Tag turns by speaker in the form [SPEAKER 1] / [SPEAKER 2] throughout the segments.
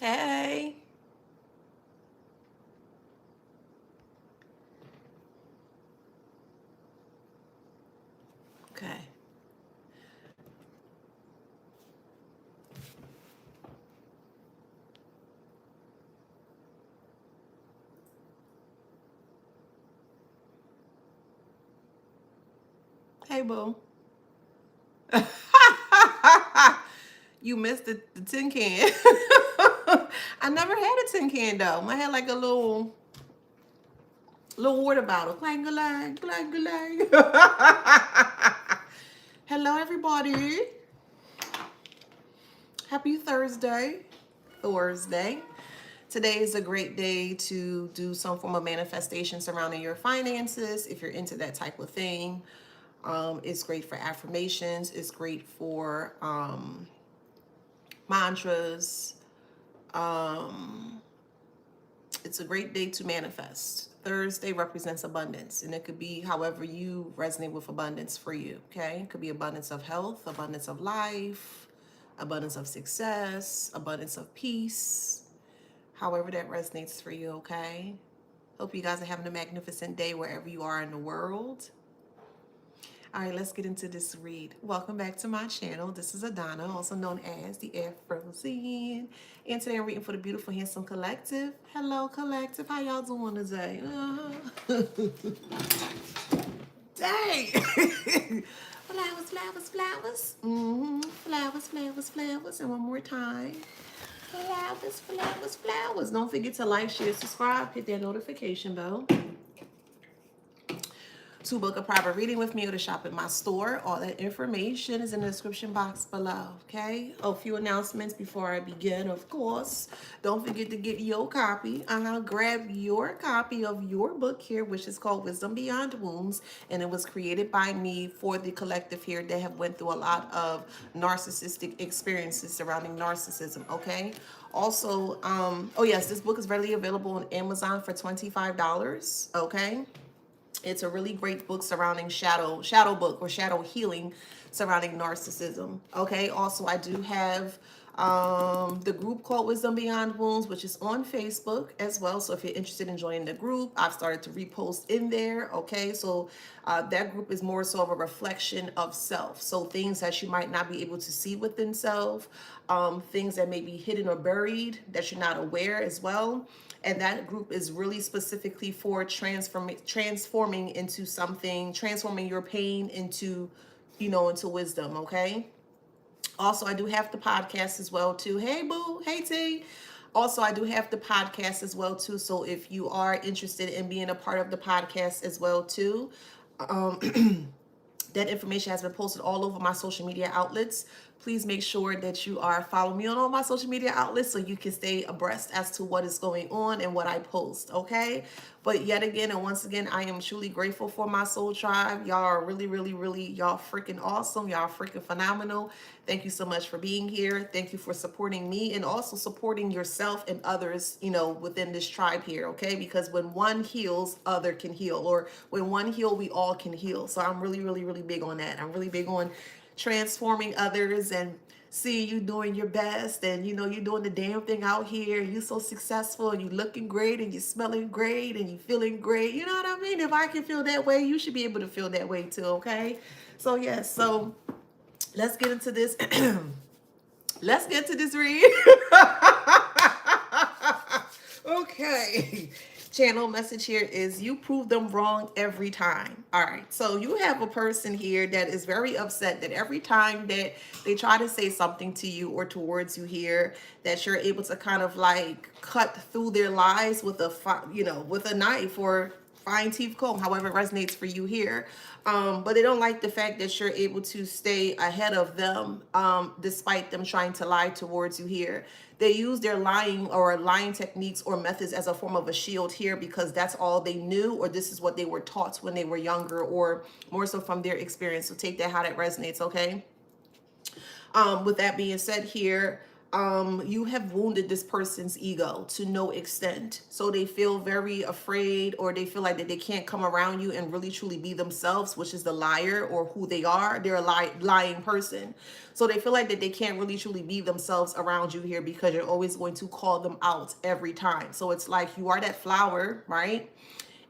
[SPEAKER 1] Hey. Okay. Hey, boo. You missed the tin can. I never had a tin can though. I had like a little water bottle. Clang clang clang clang. Hello, everybody. Happy Thursday. Thursday. Today is a great day to do some form of manifestation surrounding your finances if you're into that type of thing. It's great for affirmations. It's great for mantras. Um, it's a great day to manifest. Thursday represents abundance, and it could be however you resonate with abundance for you. Okay, it could be abundance of health, abundance of life, abundance of success, abundance of peace, however that resonates for you. Okay, hope you guys are having a magnificent day wherever you are in the world. All right, let's get into this read. Welcome back to my channel. This is Adana, also known as the Afrozian. And today I'm reading for the beautiful, handsome collective. Hello, collective. How y'all doing today? Dang. Flowers, flowers, flowers. Flowers, flowers, flowers. And one more time. Flowers, flowers, flowers. Don't forget to like, share, subscribe, hit that notification bell. To book a private reading with me or to shop at my store, all that information is in the description box below, okay? A few announcements before I begin, of course. Don't forget to get your copy. Grab your copy of your book here, which is called Wisdom Beyond Wounds, and it was created by me for the collective here that have went through a lot of narcissistic experiences surrounding narcissism, okay? Also, oh yes, this book is readily available on Amazon for $25, okay? It's a really great book surrounding shadow book or shadow healing surrounding narcissism. Okay. Also, I do have the group called Wisdom Beyond Wounds, which is on Facebook as well. So if you're interested in joining the group, I've started to repost in there. Okay. So that group is more so of a reflection of self. So things that you might not be able to see within self, things that may be hidden or buried that you're not aware as well. And that group is really specifically for transforming into something, transforming your pain into, into wisdom. Okay. Also, I do have the podcast as well too. Hey boo, hey T. Also, I do have the podcast as well too. So if you are interested in being a part of the podcast as well too, that information has been posted all over my social media outlets. Please make sure that you are following me on all my social media outlets so you can stay abreast as to what is going on and what I post, okay? But yet again, and once again, I am truly grateful for my soul tribe. Y'all are really, really, really, y'all freaking awesome. Y'all freaking phenomenal. Thank you so much for being here. Thank you for supporting me and also supporting yourself and others, within this tribe here, okay? Because when one heals, other can heal. Or when one heal, we all can heal. So I'm really, really, really big on that. I'm really big on transforming others and see you doing your best, and you're doing the damn thing out here. You so successful and you looking great and you smelling great and you feeling great. You know what I mean? If I can feel that way, you should be able to feel that way too, okay? So yes, so let's get into this. Let's get to this read. Okay. Channel message here is you prove them wrong every time. All right. So you have a person here that is very upset that every time that they try to say something to you or towards you here, that you're able to kind of like cut through their lies with with a knife or fine teeth comb, however it resonates for you here. But they don't like the fact that you're able to stay ahead of them, despite them trying to lie towards you here. They use their lying techniques or methods as a form of a shield here because that's all they knew, or this is what they were taught when they were younger, or more so from their experience. So take that how that resonates, okay? With that being said here, you have wounded this person's ego to no extent. So they feel very afraid, or they feel like that they can't come around you and really truly be themselves, which is the liar or who they are. They're a lying person. So they feel like that they can't really truly be themselves around you here, because you're always going to call them out every time. So it's like you are that flower, right?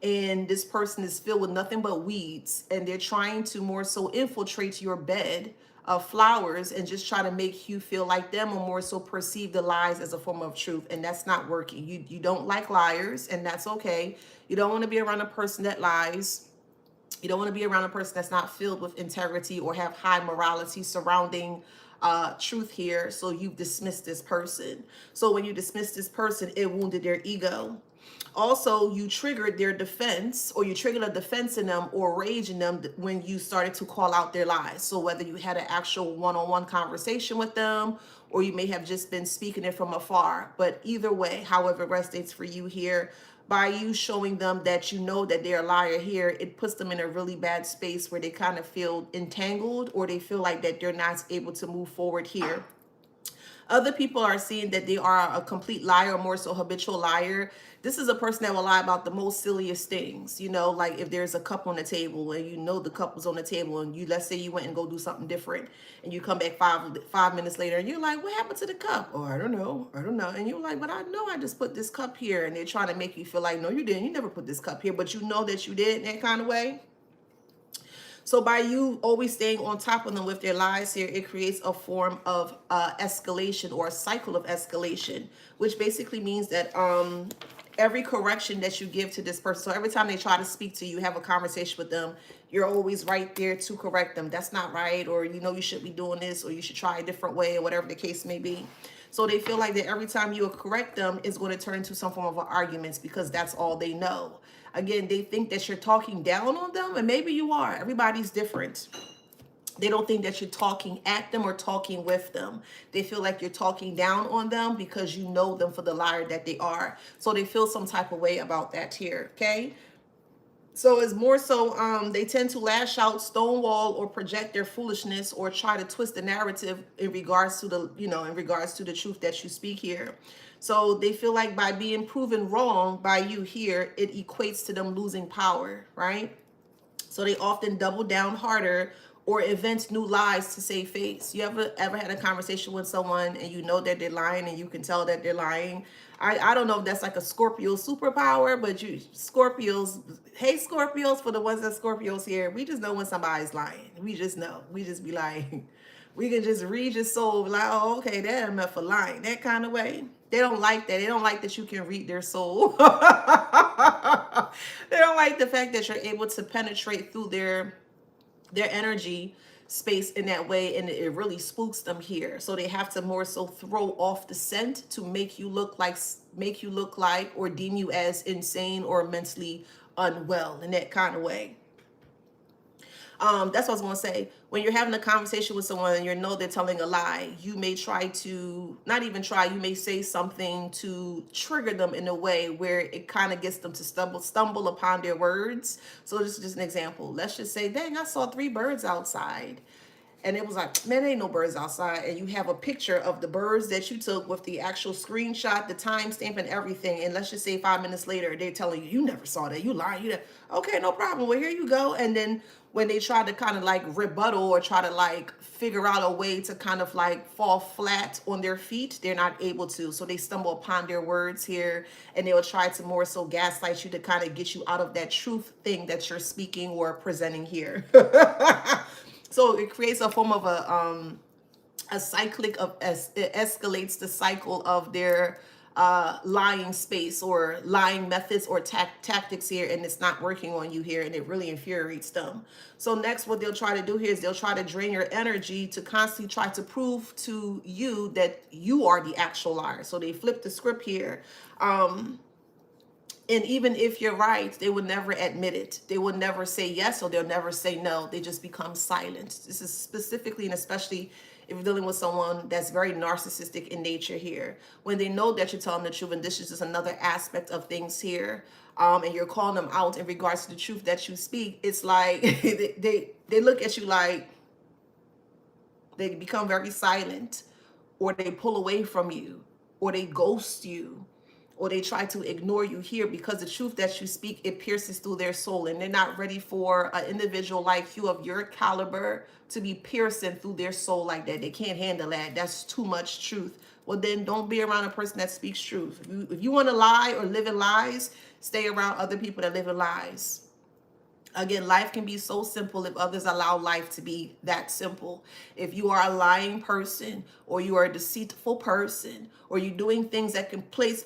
[SPEAKER 1] And this person is filled with nothing but weeds, and they're trying to more so infiltrate your bed of flowers and just try to make you feel like them, or more so perceive the lies as a form of truth. And that's not working. You don't like liars, and that's okay. You don't want to be around a person that lies. You don't want to be around a person that's not filled with integrity or have high morality surrounding truth here. So you've dismissed this person. So when you dismiss this person, it wounded their ego. Also, you triggered their defense, or you triggered a defense in them or rage in them when you started to call out their lies. So whether you had an actual one-on-one conversation with them, or you may have just been speaking it from afar. But either way, however it resonates for you here, by you showing them that you know that they're a liar here, it puts them in a really bad space where they kind of feel entangled, or they feel like that they're not able to move forward here. Other people are seeing that they are a complete liar, or more so habitual liar. This is a person that will lie about the most silliest things. You know, like if there's a cup on the table and you know the cup was on the table, and you, let's say you went and go do something different, and you come back 5 minutes later and you're like, what happened to the cup? Oh, I don't know. And you're like, but I know I just put this cup here. And they're trying to make you feel like, no, you didn't. You never put this cup here, but you know that you did, in that kind of way. So by you always staying on top of them with their lies here, it creates a form of escalation, or a cycle of escalation, which basically means that every correction that you give to this person, so every time they try to speak to you, have a conversation with them, you're always right there to correct them. That's not right, or you know you should be doing this, or you should try a different way, or whatever the case may be. So they feel like that every time you correct them, it's going to turn into some form of an argument, because that's all they know. Again, they think that you're talking down on them, and maybe you are. Everybody's different. They don't think that you're talking at them or talking with them. They feel like you're talking down on them because you know them for the liar that they are. So they feel some type of way about that here, okay? So it's more so they tend to lash out, stonewall, or project their foolishness, or try to twist the narrative in regards to the, in regards to the truth that you speak here. So they feel like by being proven wrong by you here, it equates to them losing power, right? So they often double down harder or invent new lies to save face. You ever had a conversation with someone and you know that they're lying, and you can tell that they're lying? I don't know if that's like a Scorpio superpower, but you Scorpios, hey Scorpios, for the ones that Scorpios here, we just know when somebody's lying. We just know. We just be lying. We can just read your soul, like, oh, okay, they're meant for lying, that kind of way. They don't like that. They don't like that you can read their soul. They don't like the fact that you're able to penetrate through their energy space in that way, and it really spooks them here. So they have to more so throw off the scent to make you look like, or deem you as insane or mentally unwell in that kind of way. That's what I was going to say. When you're having a conversation with someone and you know they're telling a lie, you may try to, not even try, you may say something to trigger them in a way where it kind of gets them to stumble upon their words. So this is just an example. Let's just say, dang, I saw 3 birds outside. And it was like, man, there ain't no birds outside. And you have a picture of the birds that you took with the actual screenshot, the timestamp, and everything. And let's just say 5 minutes later, they're telling you, you never saw that. You lying. Okay, no problem. Well, here you go. And then when they try to kind of like rebuttal, or try to like figure out a way to kind of like fall flat on their feet, they're not able to. So they stumble upon their words here, and they will try to more so gaslight you to kind of get you out of that truth thing that you're speaking or presenting here. So it creates a form of a cyclic of, it escalates the cycle of their lying space, or lying methods, or tactics here, and it's not working on you here, and it really infuriates them. So next, what they'll try to do here is they'll try to drain your energy to constantly try to prove to you that you are the actual liar. So they flip the script here. And even if you're right, they would never admit it. They will never say yes, or they'll never say no. They just become silent. This is specifically and especially if you're dealing with someone that's very narcissistic in nature here. When they know that you're telling the truth, and this is just another aspect of things here, and you're calling them out in regards to the truth that you speak, it's like they look at you like, they become very silent, or they pull away from you, or they ghost you, or they try to ignore you here, because the truth that you speak, it pierces through their soul, and they're not ready for an individual like you of your caliber to be piercing through their soul like that. They can't handle that. That's too much truth. Well, then don't be around a person that speaks truth. If you want to lie or live in lies, stay around other people that live in lies. Again, life can be so simple if others allow life to be that simple. If you are a lying person, or you are a deceitful person, or you're doing things that can place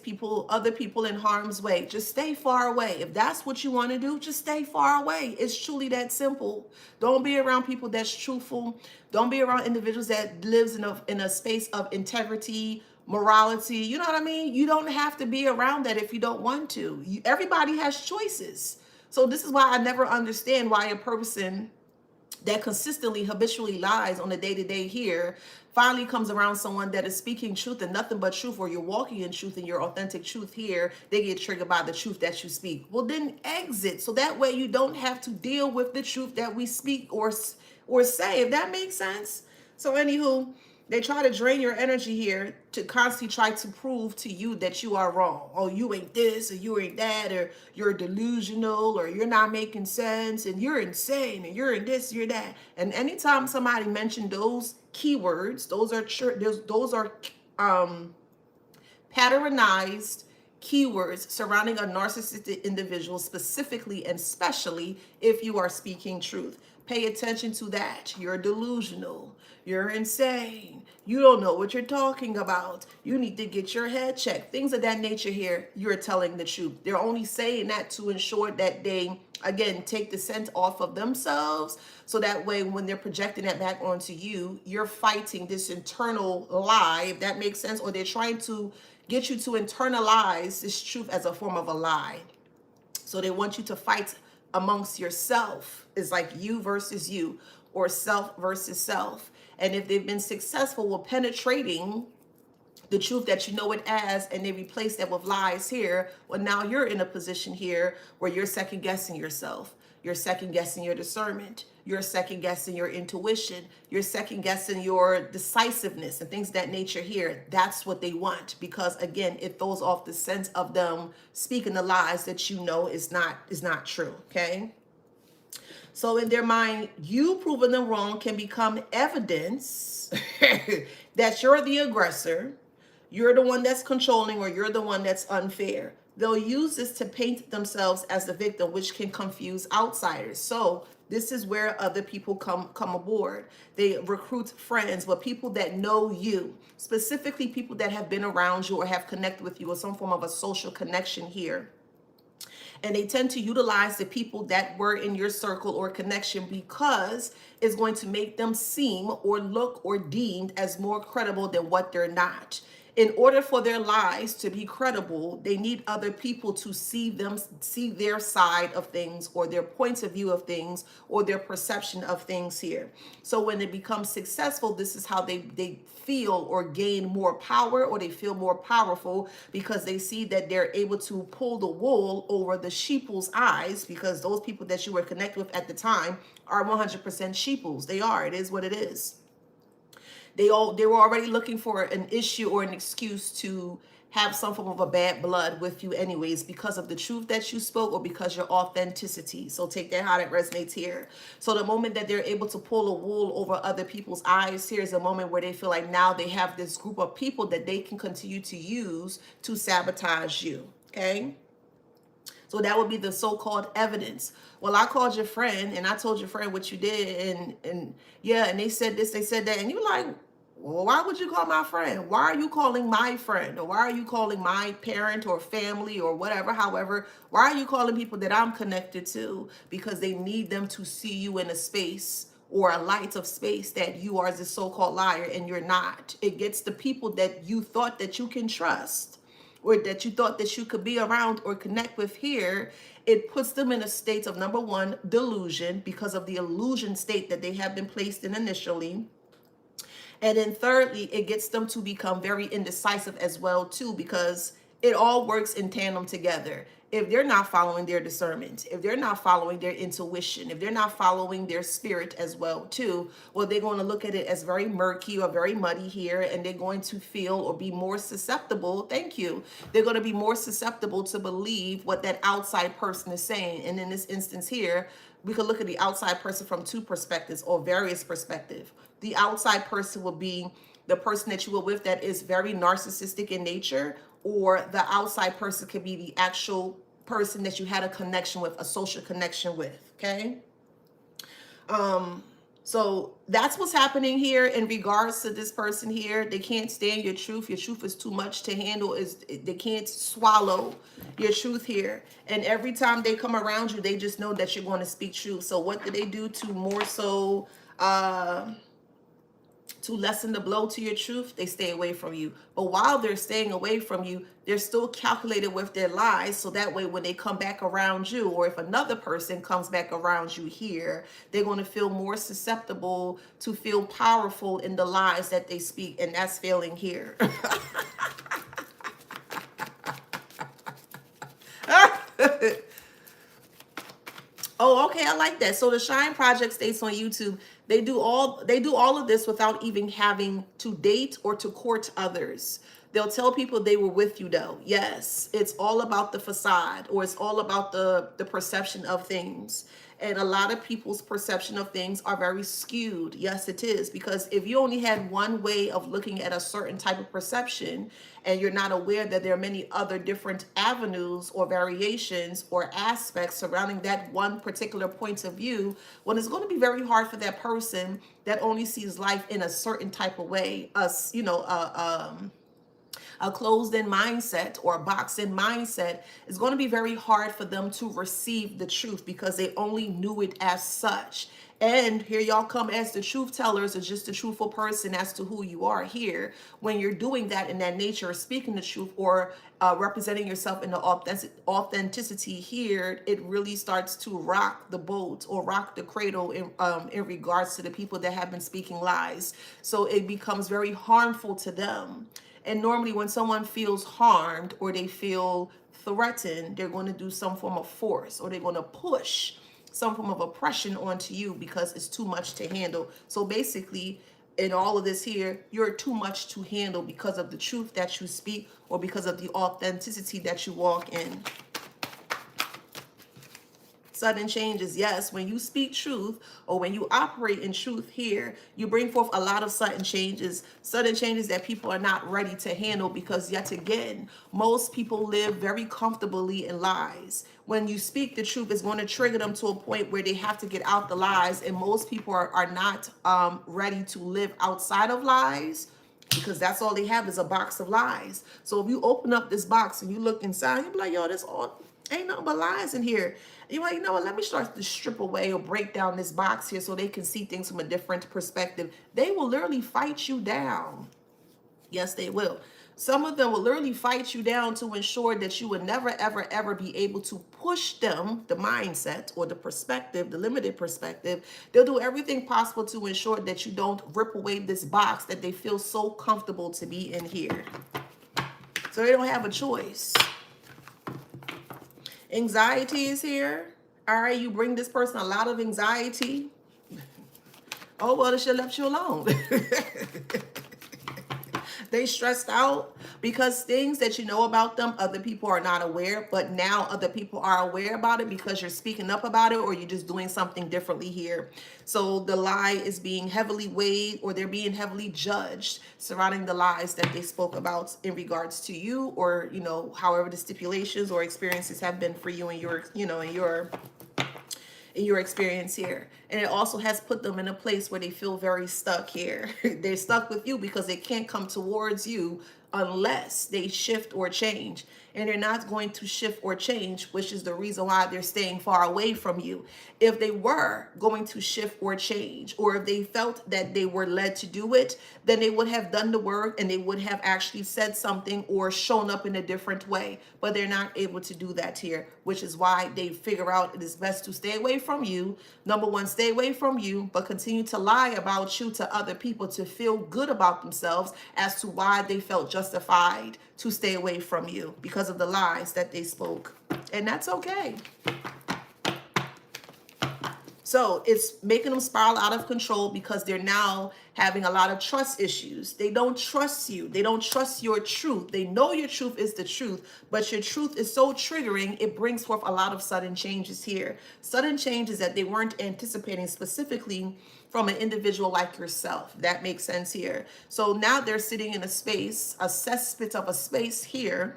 [SPEAKER 1] other people in harm's way, just stay far away. If that's what you want to do, just stay far away. It's truly that simple. Don't be around people that's truthful. Don't be around individuals that lives in a space of integrity, morality. You know what I mean? You don't have to be around that if you don't want to. Everybody has choices. So this is why I never understand why a person that consistently, habitually lies on a day-to-day here finally comes around someone that is speaking truth and nothing but truth, or you're walking in truth and your authentic truth here, they get triggered by the truth that you speak. Well, then exit. So that way you don't have to deal with the truth that we speak or say, if that makes sense. So anywho, they try to drain your energy here to constantly try to prove to you that you are wrong. Oh, you ain't this, or you ain't that, or you're delusional, or you're not making sense, and you're insane, and you're in this, you're that. And anytime somebody mentioned those keywords, those are patternized keywords surrounding a narcissistic individual, specifically and especially if you are speaking truth. Pay attention to that. You're delusional. You're insane. You don't know what you're talking about. You need to get your head checked. Things of that nature here, you're telling the truth. They're only saying that to ensure that they, again, take the scent off of themselves. So that way, when they're projecting that back onto you, you're fighting this internal lie, if that makes sense, or they're trying to get you to internalize this truth as a form of a lie. So they want you to fight amongst yourself. It's like you versus you, or self versus self. And if they've been successful with penetrating the truth that you know it as, and they replace that with lies here, well, now you're in a position here where you're second guessing yourself. You're second guessing your discernment. You're second guessing your intuition. You're second guessing your decisiveness and things of that nature here. That's what they want, because again, it throws off the sense of them speaking the lies that you know is not true. Okay. So in their mind, you proving them wrong can become evidence that you're the aggressor, you're the one that's controlling, or you're the one that's unfair. They'll use this to paint themselves as the victim, which can confuse outsiders. So this is where other people come aboard. They recruit friends, but people that know you, specifically people that have been around you or have connected with you, or some form of a social connection here. And they tend to utilize the people that were in your circle or connection, because it's going to make them seem or look or deemed as more credible than what they're not. In order for their lies to be credible, they need other people to see their side of things, or their points of view of things, or their perception of things here. So when they become successful, this is how they feel or gain more power, or they feel more powerful, because they see that they're able to pull the wool over the sheeple's eyes, because those people that you were connected with at the time are 100% sheeples. They are. It is what it is. They were already looking for an issue or an excuse to have some form of a bad blood with you anyways, because of the truth that you spoke, or because your authenticity. So take that how that resonates here. So the moment that they're able to pull a wool over other people's eyes here is a moment where they feel like now they have this group of people that they can continue to use to sabotage you. Okay. So that would be the so-called evidence. Well, I called your friend and I told your friend what you did, and yeah, and they said this, they said that, and you're like, well, why would you call my friend? Why are you calling my friend? Or why are you calling my parent or family or whatever? However, why are you calling people that I'm connected to? Because they need them to see you in a space or a light of space that you are the so-called liar, and you're not. It gets the people that you thought that you can trust, or that you thought that you could be around or connect with here. It puts them in a state of, number one, delusion, because of the illusion state that they have been placed in initially. And then thirdly, it gets them to become very indecisive as well too, because It all works in tandem together. If they're not following their discernment, if they're not following their intuition, if they're not following their spirit as well too, well, they're going to look at it as very murky or very muddy here, and they're going to feel or be more susceptible. Thank you. They're going to be more susceptible to believe what that outside person is saying. And in this instance here, we could look at the outside person from two perspectives or various perspectives. The outside person will be the person that you were with that is very narcissistic in nature, or the outside person could be the actual person that you had a connection with, a social connection with, okay? So that's what's happening here in regards to this person here. They can't stand your truth. Your truth is too much to handle. They can't swallow your truth here. And every time they come around you, they just know that you're going to speak truth. So what do they do to more so to lessen the blow to your truth? They stay away from you. But while they're staying away from you, they're still calculated with their lies. So that way, when they come back around you, or if another person comes back around you here, they're going to feel more susceptible to feel powerful in the lies that they speak. And that's failing here. Oh, okay, I like that. So the Shine Project states on YouTube, they do all of this without even having to date or to court others. They'll tell people they were with you though. Yes, it's all about the facade, or it's all about the perception of things. And a lot of people's perception of things are very skewed. Yes, it is. Because if you only had one way of looking at a certain type of perception, and you're not aware that there are many other different avenues or variations or aspects surrounding that one particular point of view, well, it's going to be very hard for that person that only sees life in a certain type of way, a closed-in mindset or a boxed-in mindset. Is going to be very hard for them to receive the truth because they only knew it as such. And here y'all come as the truth tellers, or just a truthful person as to who you are here. When you're doing that in that nature, speaking the truth, or representing yourself in the authenticity here, it really starts to rock the boat or rock the cradle in regards to the people that have been speaking lies. So it becomes very harmful to them. And normally when someone feels harmed or they feel threatened, they're going to do some form of force, or they're going to push some form of oppression onto you because it's too much to handle. So basically, in all of this here, you're too much to handle because of the truth that you speak, or because of the authenticity that you walk in. Sudden changes, yes, when you speak truth, or when you operate in truth here, you bring forth a lot of sudden changes that people are not ready to handle, because yet again, most people live very comfortably in lies. When you speak the truth, it's going to trigger them to a point where they have to get out the lies, and most people are not ready to live outside of lies, because that's all they have is a box of lies. So if you open up this box and you look inside, you'll be like, yo, this all ain't nothing but lies in here. You're like, you know what, let me start to strip away or break down this box here so they can see things from a different perspective. They will literally fight you down. Yes, they will. Some of them will literally fight you down to ensure that you would never, ever, ever be able to push them, the mindset or the perspective, the limited perspective. They'll do everything possible to ensure that you don't rip away this box that they feel so comfortable to be in here. So they don't have a choice. Anxiety is here. All right, you bring this person a lot of anxiety. Oh, well, they should have left you alone. They stressed out because things that you know about them, other people are not aware, but now other people are aware about it because you're speaking up about it, or you're just doing something differently here. So the lie is being heavily weighed, or they're being heavily judged surrounding the lies that they spoke about in regards to you, or, you know, however the stipulations or experiences have been for you and your, you know, in your experience here. And it also has put them in a place where they feel very stuck here. They're stuck with you because they can't come towards you unless they shift or change. And they're not going to shift or change, which is the reason why they're staying far away from you. If they were going to shift or change, or if they felt that they were led to do it, then they would have done the work and they would have actually said something or shown up in a different way. But they're not able to do that here, which is why they figure out it is best to stay away from you. Number one, stay away from you, but continue to lie about you to other people to feel good about themselves as to why they felt justified to stay away from you because of the lies that they spoke. And that's okay. So it's making them spiral out of control because they're now having a lot of trust issues. They don't trust you. They don't trust your truth. They know your truth is the truth, but your truth is so triggering, it brings forth a lot of sudden changes here. Sudden changes that they weren't anticipating, specifically from an individual like yourself. That makes sense here. So now they're sitting in a space, a cesspit of a space here.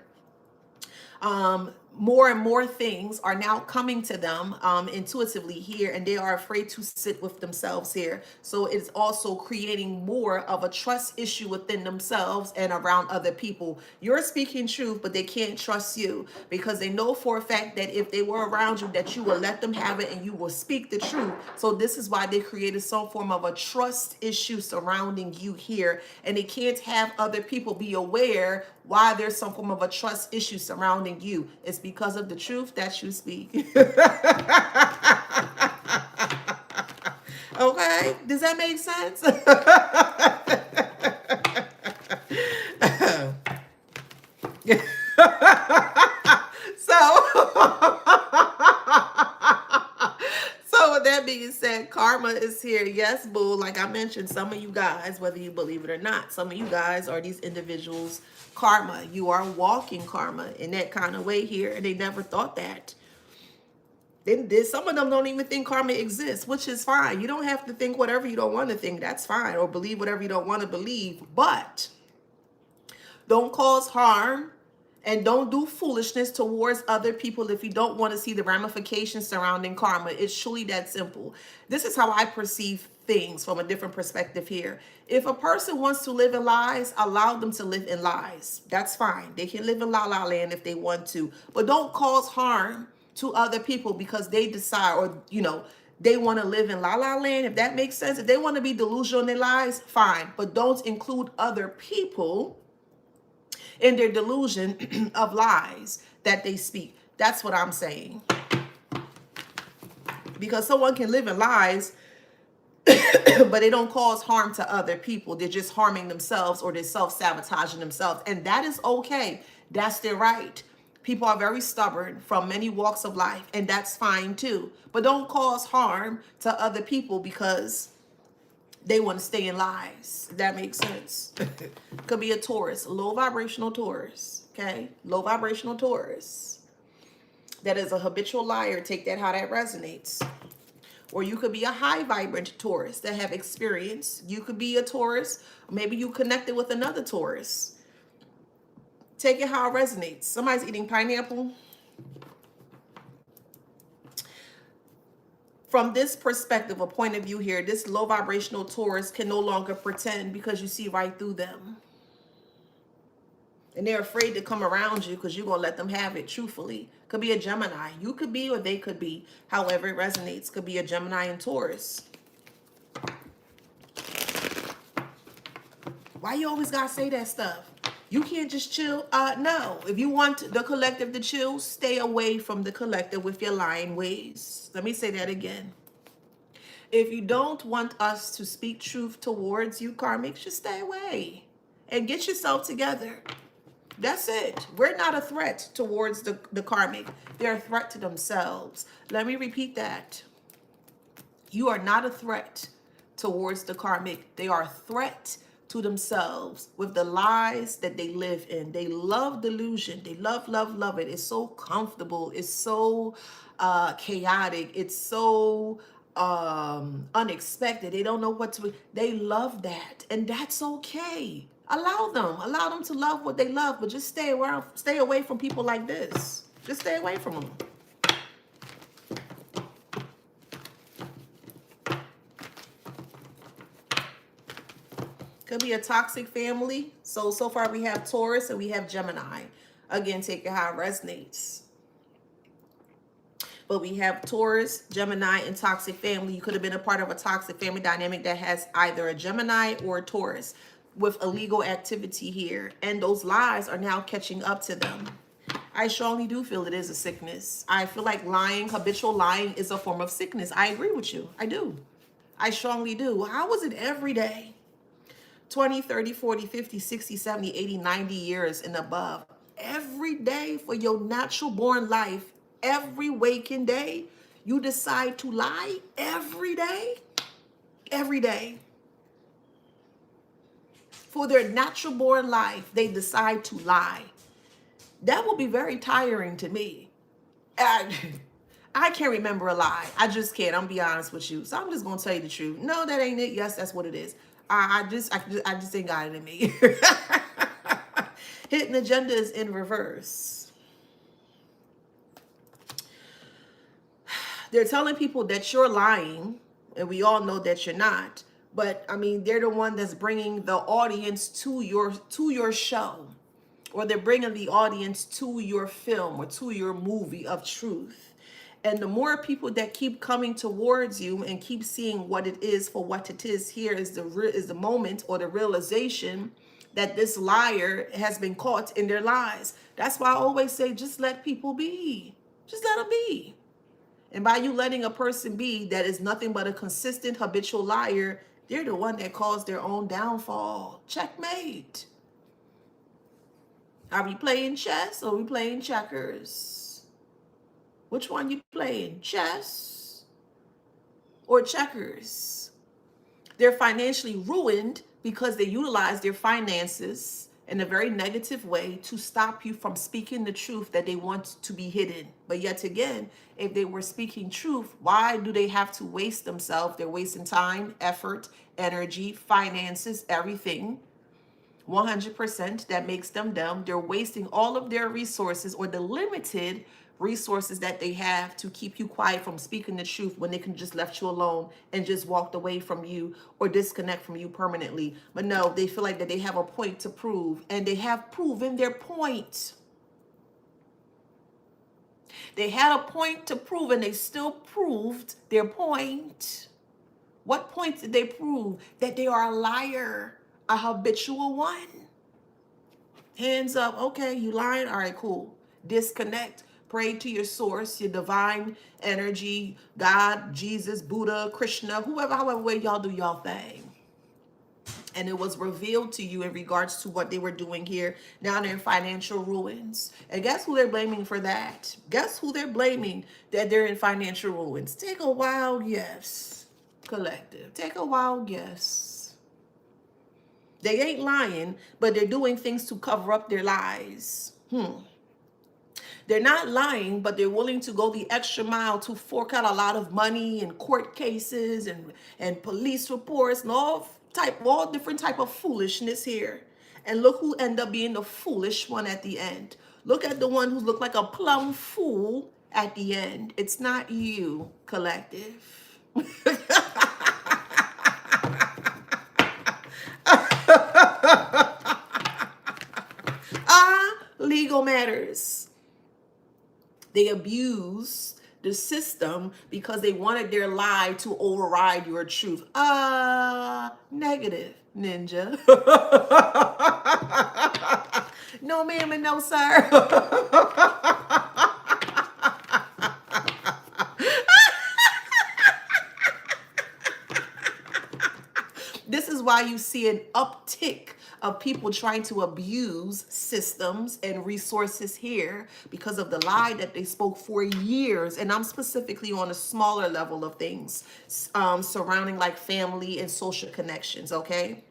[SPEAKER 1] More and more things are now coming to them intuitively here, and they are afraid to sit with themselves here. So it's also creating more of a trust issue within themselves and around other people. You're speaking truth, but they can't trust you because they know for a fact that if they were around you, that you will let them have it and you will speak the truth. So this is why they created some form of a trust issue surrounding you here, and they can't have other people be aware why there's some form of a trust issue surrounding you. It's because of the truth that you speak. Okay, does that make sense? So with that being said, karma is here. Yes, boo. Like I mentioned, some of you guys, whether you believe it or not, some of you guys are these individuals' karma. You are walking karma in that kind of way here, and they never thought that. Some of them don't even think karma exists, which is fine. You don't have to think whatever you don't want to think. That's fine. Or believe whatever you don't want to believe. But don't cause harm. And don't do foolishness towards other people if you don't want to see the ramifications surrounding karma. It's truly that simple. This is how I perceive things from a different perspective here. If a person wants to live in lies, allow them to live in lies. That's fine. They can live in la la land if they want to. But don't cause harm to other people because they decide, or, they want to live in la la land, if that makes sense. If they want to be delusional in their lives, fine. But don't include other people in their delusion of lies that they speak. That's what I'm saying. Because someone can live in lies, but they don't cause harm to other people. They're just harming themselves, or they're self-sabotaging themselves. And that is okay. That's their right. People are very stubborn from many walks of life, and that's fine too. But don't cause harm to other people because they want to stay in lies. That makes sense. Could be a Taurus, low vibrational Taurus. Okay, low vibrational Taurus. That is a habitual liar. Take that how that resonates. Or you could be a high vibrant Taurus that have experience. You could be a Taurus. Maybe you connected with another Taurus. Take it how it resonates. Somebody's eating pineapple. From this perspective, a point of view here, this low vibrational Taurus can no longer pretend because you see right through them. And they're afraid to come around you because you're going to let them have it, truthfully. Could be a Gemini. You could be, or they could be. However it resonates. Could be a Gemini and Taurus. Why you always got to say that stuff? You can't just chill. No. If you want the collective to chill, stay away from the collective with your lying ways. Let me say that again. If you don't want us to speak truth towards you, karmics, just stay away and get yourself together. That's it. We're not a threat towards the karmic. They're a threat to themselves. Let me repeat that. You are not a threat towards the karmic. They are a threat to themselves with the lies that they live in. They love delusion. They love it. It's so comfortable. It's so chaotic. It's so unexpected. They don't know what to. They love that, and that's okay. Allow them to love what they love, but just stay away from people like this. Just stay away from them. Could be a toxic family. So far we have Taurus and we have Gemini. Again, take it how it resonates. But we have Taurus, Gemini, and toxic family. You could have been a part of a toxic family dynamic that has either a Gemini or a Taurus with illegal activity here. And those lies are now catching up to them. I strongly do feel it is a sickness. I feel like lying, habitual lying, is a form of sickness. I agree with you. I do. I strongly do. How is it every day 20, 30, 40, 50, 60, 70, 80, 90 years and above. Every day for your natural born life, every waking day, you decide to lie every day. Every day. For their natural born life, they decide to lie. That will be very tiring to me. I can't remember a lie. I just can't. I'm be honest with you. So I'm just gonna tell you the truth. No, that ain't it. Yes, that's what it is. I just ain't got it in me. Hidden agenda is in reverse. They're telling people that you're lying, and we all know that you're not. But I mean, they're the one that's bringing the audience to your show, or they're bringing the audience to your film or to your movie of truth. And the more people that keep coming towards you and keep seeing what it is for what it is, here is the moment or the realization that this liar has been caught in their lies. That's why I always say, just let people be. Just let them be. And by you letting a person be that is nothing but a consistent habitual liar, they're the one that caused their own downfall. Checkmate. Are we playing chess or are we playing checkers? Which one you playing? Chess or checkers? They're financially ruined because they utilize their finances in a very negative way to stop you from speaking the truth that they want to be hidden. But yet again, if they were speaking truth, why do they have to waste themselves? They're wasting time, effort, energy, finances, everything. 100% that makes them dumb. They're wasting all of their resources or the limited resources that they have to keep you quiet from speaking the truth when they can just left you alone and just walked away from you or disconnect from you permanently. But no, they feel like that they have a point to prove, and they have proven their point. They had a point to prove, and they still proved their point. What point did they prove? That they are a liar, a habitual one. Hands up. Okay, you lying? All right, cool. Disconnect. Pray to your source, your divine energy, God, Jesus, Buddha, Krishna, whoever, however way y'all do y'all thing. And it was revealed to you in regards to what they were doing here. Now they're in financial ruins. And guess who they're blaming for that? Guess who they're blaming that they're in financial ruins? Take a wild guess, collective. Take a wild guess. They ain't lying, but they're doing things to cover up their lies. They're not lying, but they're willing to go the extra mile to fork out a lot of money in court cases and police reports and all different type of foolishness here. And look who end up being the foolish one at the end. Look at the one who looked like a plumb fool at the end. It's not you, collective. Legal matters. They abuse the system because they wanted their lie to override your truth. Negative, ninja. No, ma'am, and no, sir. This is why you see an uptick of people trying to abuse systems and resources here because of the lie that they spoke for years. And I'm specifically on a smaller level of things surrounding like family and social connections, okay?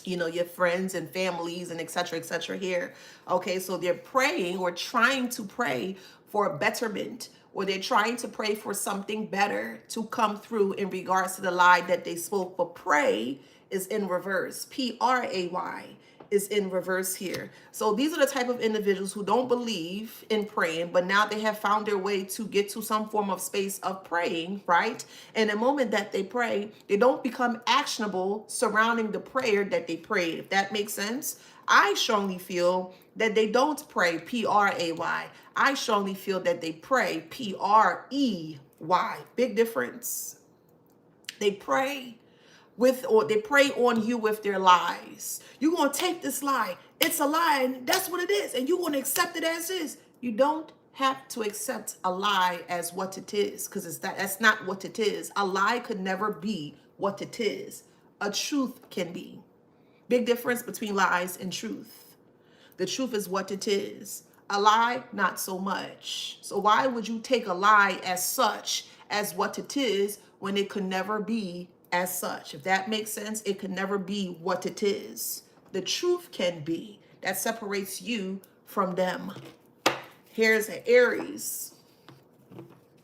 [SPEAKER 1] You know, your friends and families and et cetera here. Okay, so they're praying or trying to pray for a betterment, or they're trying to pray for something better to come through in regards to the lie that they spoke. But pray is in reverse. P-R-A-Y is in reverse here. So these are the type of individuals who don't believe in praying, but now they have found their way to get to some form of space of praying, right? And the moment that they pray, they don't become actionable surrounding the prayer that they prayed, if that makes sense. I strongly feel that they don't pray, P-R-A-Y. I strongly feel that they pray, P-R-E-Y. Big difference. They pray they prey on you with their lies. You're going to take this lie. It's a lie, and that's what it is. And you're going to accept it as is. You don't have to accept a lie as what it is, because that's not what it is. A lie could never be what it is. A truth can be. Big difference between lies and truth. The truth is what it is. A lie, not so much. So why would you take a lie as such as what it is when it could never be as such? If that makes sense, it could never be what it is. The truth can be. That separates you from them. Here's an Aries.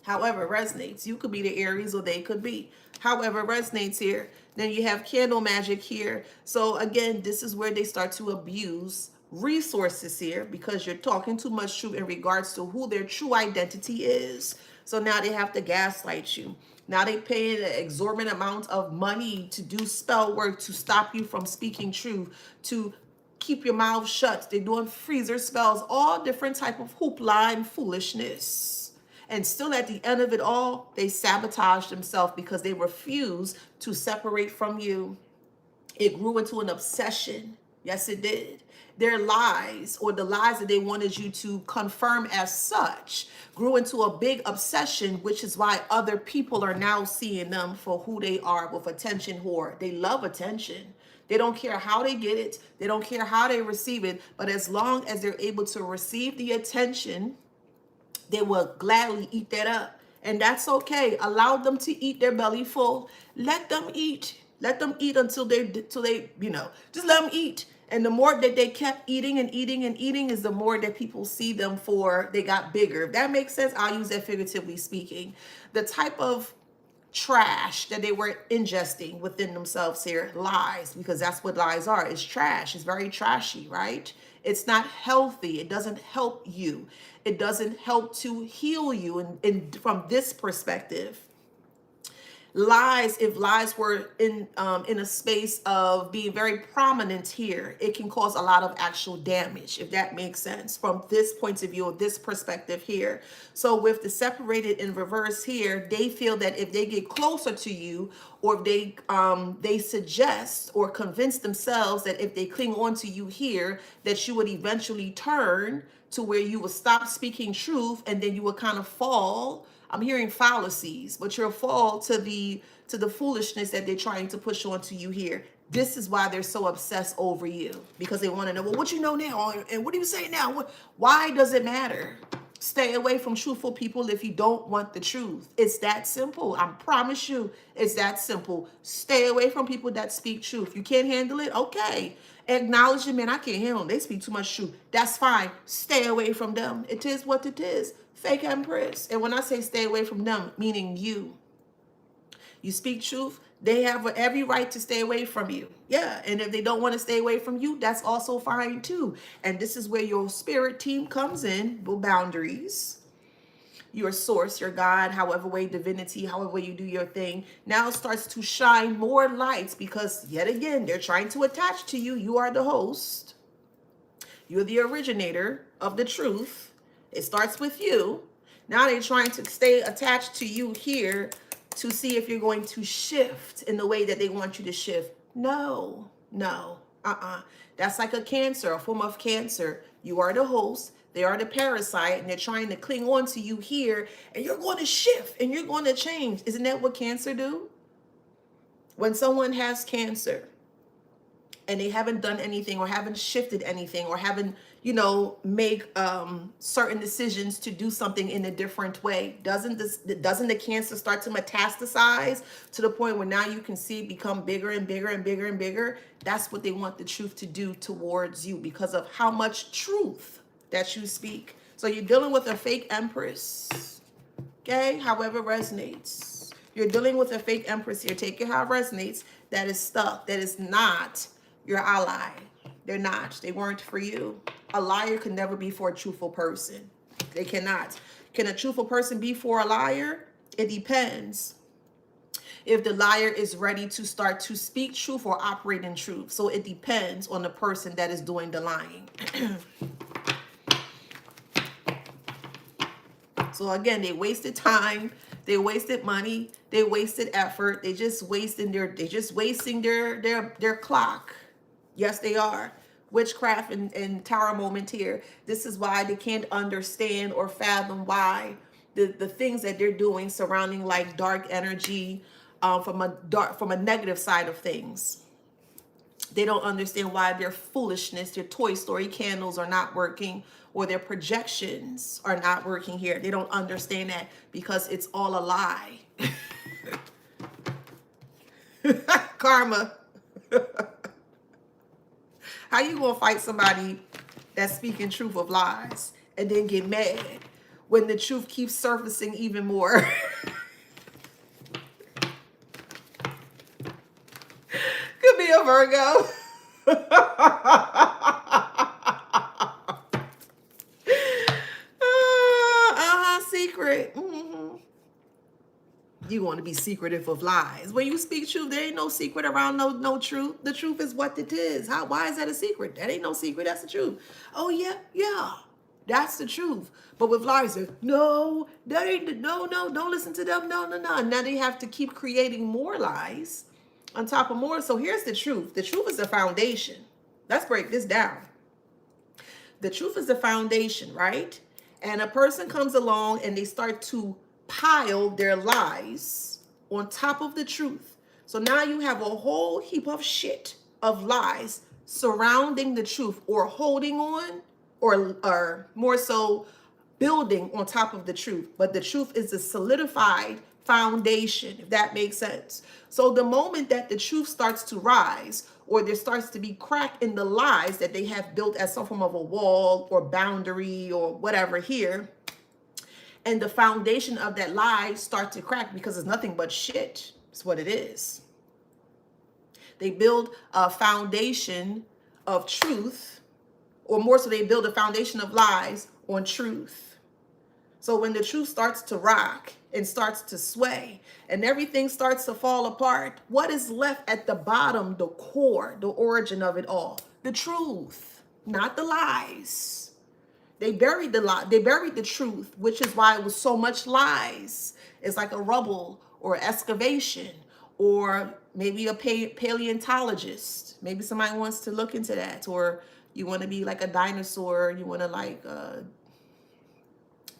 [SPEAKER 1] However resonates. You could be the Aries or they could be. However resonates here. Then you have candle magic here. So again, this is where they start to abuse resources here because you're talking too much truth in regards to who their true identity is. So now they have to gaslight you. Now they pay an exorbitant amount of money to do spell work to stop you from speaking truth, to keep your mouth shut. They're doing freezer spells, all different type of hoopla and foolishness. And still at the end of it all, they sabotage themselves because they refuse to separate from you. It grew into an obsession. Yes, it did. Their lies, or the lies that they wanted you to confirm as such, grew into a big obsession, which is why other people are now seeing them for who they are, with attention whore. They love attention. They don't care how they get it. They don't care how they receive it. But as long as they're able to receive the attention, they will gladly eat that up. And that's okay. Allow them to eat their belly full. Let them eat. Let them eat until they, just let them eat. And the more that they kept eating and eating and eating is the more that people see them for, they got bigger. If that makes sense, I'll use that figuratively speaking. The type of trash that they were ingesting within themselves here, lies, because that's what lies are. It's trash. It's very trashy, right? It's not healthy. It doesn't help you. It doesn't help to heal you. And from this perspective, lies, if lies were in a space of being very prominent here, it can cause a lot of actual damage, if that makes sense, from this point of view, or this perspective here. So with the separated in reverse here, they feel that if they get closer to you, or if they suggest or convince themselves that if they cling on to you here, that you would eventually turn to where you would stop speaking truth, and then you would kind of fall. I'm hearing fallacies, but you'll fall to the foolishness that they're trying to push onto you here. This is why they're so obsessed over you, because they want to know, well, what you know now, and what do you say now? Why does it matter? Stay away from truthful people if you don't want the truth. It's that simple. I promise you, it's that simple. Stay away from people that speak truth. You can't handle it? Okay. Acknowledge it, man. I can't handle them. They speak too much truth. That's fine. Stay away from them. It is what it is. Fake empress. And when I say stay away from them, meaning you speak truth, they have every right to stay away from you. Yeah. And if they don't want to stay away from you, that's also fine too. And this is where your spirit team comes in, with boundaries. Your source, your God, however way, divinity, however way you do your thing, now starts to shine more lights, because yet again, they're trying to attach to you. You are the host. You're the originator of the truth. It starts with you. Now they're trying to stay attached to you here to see if you're going to shift in the way that they want you to shift. No. That's like a cancer, a form of cancer. You are the host. They are the parasite, and they're trying to cling on to you here, and you're going to shift and you're going to change. Isn't that what cancer do? When someone has cancer and they haven't done anything, or haven't shifted anything, or haven't, make certain decisions to do something in a different way, doesn't the cancer start to metastasize to the point where now you can see it become bigger and bigger and bigger and bigger? That's what they want the truth to do towards you, because of how much truth that you speak. So you're dealing with a fake empress, okay? However resonates. You're dealing with a fake empress here. Take it how it resonates. That is stuck. That is not your ally. They're not. They weren't for you. A liar can never be for a truthful person. They cannot. Can a truthful person be for a liar? It depends. If the liar is ready to start to speak truth or operate in truth. So it depends on the person that is doing the lying. So again, they wasted time, they wasted money, they wasted effort, they just wasting their clock. Yes, they are. Witchcraft and tower moment here. This is why they can't understand or fathom why the things that they're doing surrounding like dark energy from a negative side of things. They don't understand why their foolishness, their Toy Story candles are not working, or their projections are not working here. They don't understand that because it's all a lie. Karma. How you gonna fight somebody that's speaking truth of lies and then get mad when the truth keeps surfacing even more? Could be a Virgo. Secret. You want to be secretive of lies. When you speak truth, there ain't no secret around no truth. The truth is what it is. Why is that a secret? That ain't no secret. That's the truth. Oh yeah. That's the truth. But with lies, no, that ain't, no, don't listen to them. No. Now they have to keep creating more lies on top of more. So here's the truth. The truth is the foundation. Let's break this down. The truth is the foundation, right? And a person comes along and they start to pile their lies on top of the truth. So now you have a whole heap of shit of lies surrounding the truth, or holding on, or more so building on top of the truth. But the truth is a solidified foundation, if that makes sense. So the moment that the truth starts to rise, or there starts to be crack in the lies that they have built as some form of a wall or boundary or whatever here, and the foundation of that lie start to crack because it's nothing but shit. It's what it is. They build a foundation of truth, or more so they build a foundation of lies on truth. So when the truth starts to rock and starts to sway and everything starts to fall apart, what is left at the bottom, the core, the origin of it all? The truth, not the lies. They buried the lie. They buried the truth, which is why it was so much lies. It's like a rubble or excavation, or maybe a paleontologist. Maybe somebody wants to look into that, or you want to be like a dinosaur. You want to like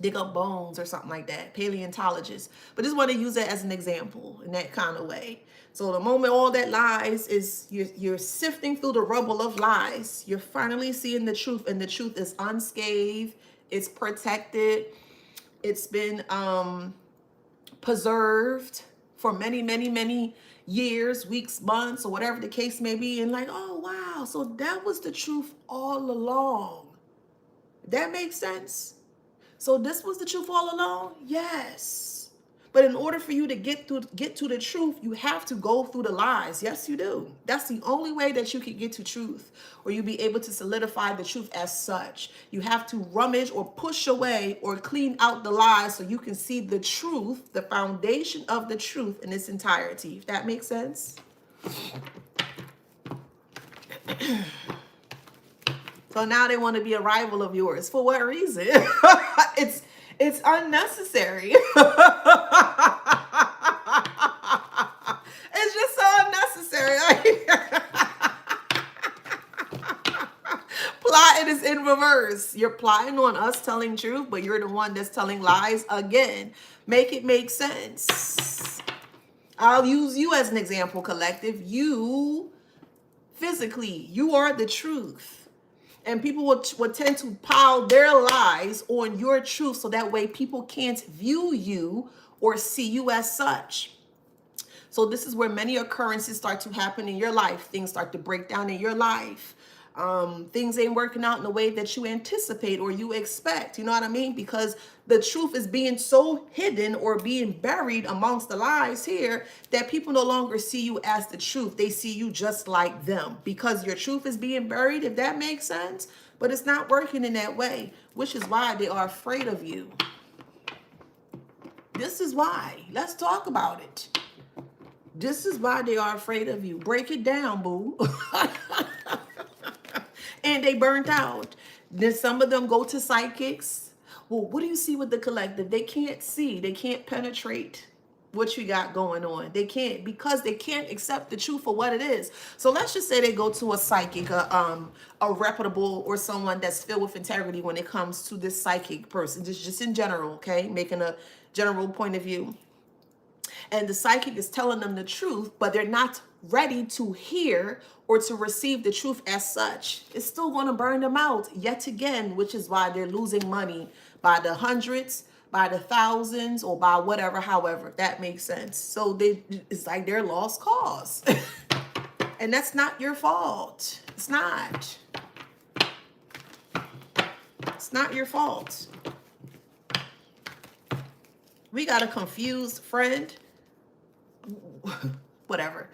[SPEAKER 1] dig up bones or something like that. Paleontologist. But just want to use it as an example in that kind of way. So the moment all that lies is, you're sifting through the rubble of lies, you're finally seeing the truth, and the truth is unscathed, it's protected, it's been preserved for many years, weeks, months, or whatever the case may be, and like, oh wow, so that was the truth all along. That makes sense? So this was the truth all along? Yes. But in order for you to get to the truth, you have to go through the lies. Yes, you do. That's the only way that you can get to truth, or you'll be able to solidify the truth as such. You have to rummage or push away or clean out the lies so you can see the truth, the foundation of the truth in its entirety. If that makes sense. So now they want to be a rival of yours. For what reason? It's unnecessary. It's just so unnecessary. Plotting is in reverse. You're plotting on us telling truth, but you're the one that's telling lies again. Make it make sense. I'll use you as an example, collective. You, physically, you are the truth. And people would tend to pile their lies on your truth, so that way people can't view you or see you as such. So this is where many occurrences start to happen in your life. Things start to break down in your life. Things ain't working out in the way that you anticipate or you expect. You know what I mean? Because the truth is being so hidden or being buried amongst the lies here that people no longer see you as the truth. They see you just like them because your truth is being buried, if that makes sense. But it's not working in that way, which is why they are afraid of you. This is why. Let's talk about it. This is why they are afraid of you. Break it down, boo. And they burnt out. Then some of them go to psychics. Well, what do you see with the collective? They can't see. They can't penetrate what you got going on. They can't, because they can't accept the truth for what it is. So let's just say they go to a psychic, a reputable, or someone that's filled with integrity when it comes to this psychic person. Just in general, okay? Making a general point of view. And the psychic is telling them the truth, but they're not ready to hear or to receive the truth as such, it's still going to burn them out yet again, which is why they're losing money by the hundreds, by the thousands, or by whatever, however, if that makes sense. So it's like they're lost cause. And that's not your fault. It's not. It's not your fault. We got a confused friend. Whatever.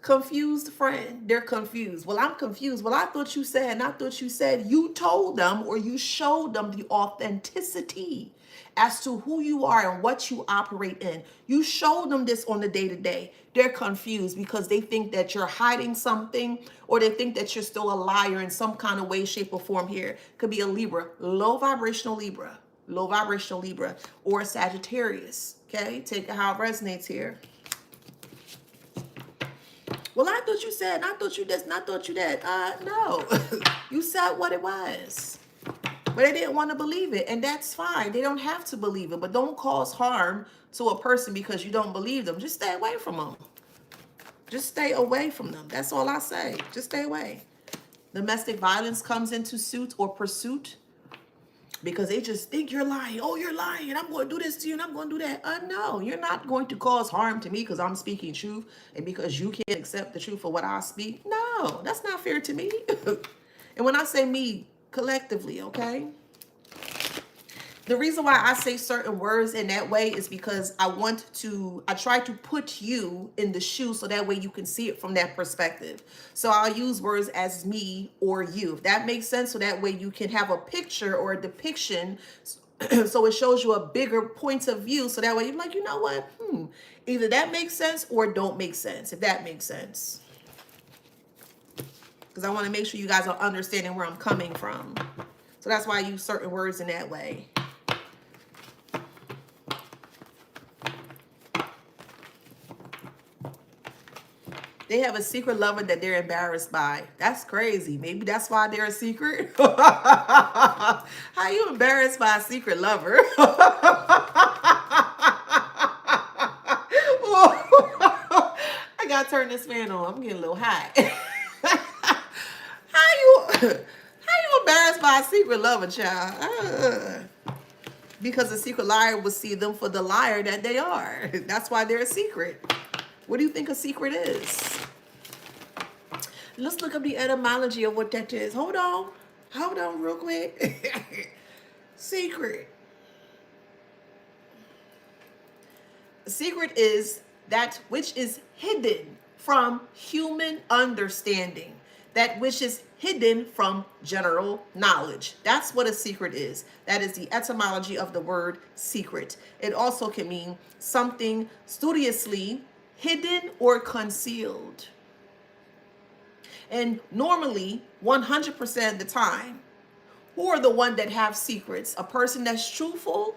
[SPEAKER 1] Confused friend. They're confused. Well, I'm confused. Well, I thought you said, and I thought you said. You told them or you showed them the authenticity as to who you are and what you operate in. You showed them this on the day-to-day. They're confused because they think that you're hiding something, or they think that you're still a liar in some kind of way, shape, or form here. Could be a Libra, low vibrational Libra, or a Sagittarius. Okay, take it how it resonates here. Well, I thought you said, and I thought you this, and I thought you that. No, you said what it was. But they didn't want to believe it, and that's fine. They don't have to believe it, but don't cause harm to a person because you don't believe them. Just stay away from them. Just stay away from them. That's all I say. Just stay away. Domestic violence comes into suit or pursuit because they just think you're lying. Oh, you're lying. I'm going to do this to you, and I'm going to do that. No, you're not going to cause harm to me because I'm speaking truth and because you can't accept the truth of what I speak. No, that's not fair to me. And when I say me, collectively, okay? The reason why I say certain words in that way is because I try to put you in the shoes so that way you can see it from that perspective. So I'll use words as me or you, if that makes sense. So that way you can have a picture or a depiction so it shows you a bigger point of view. So that way you're like, you know what? Either that makes sense or don't make sense, if that makes sense. Because I want to make sure you guys are understanding where I'm coming from. So that's why I use certain words in that way. They have a secret lover that they're embarrassed by. That's crazy. Maybe that's why they're a secret. How you embarrassed by a secret lover? I gotta turn this fan on. I'm getting a little hot. How you embarrassed by a secret lover, child? Because a secret liar will see them for the liar that they are. That's why they're a secret. What do you think a secret is? Let's look up the etymology of what that is. Hold on real quick. Secret. A secret is that which is hidden from human understanding. That which is hidden from general knowledge. That's what a secret is. That is the etymology of the word secret. It also can mean something studiously hidden or concealed. And normally, 100% of the time, who are the one that have secrets? A person that's truthful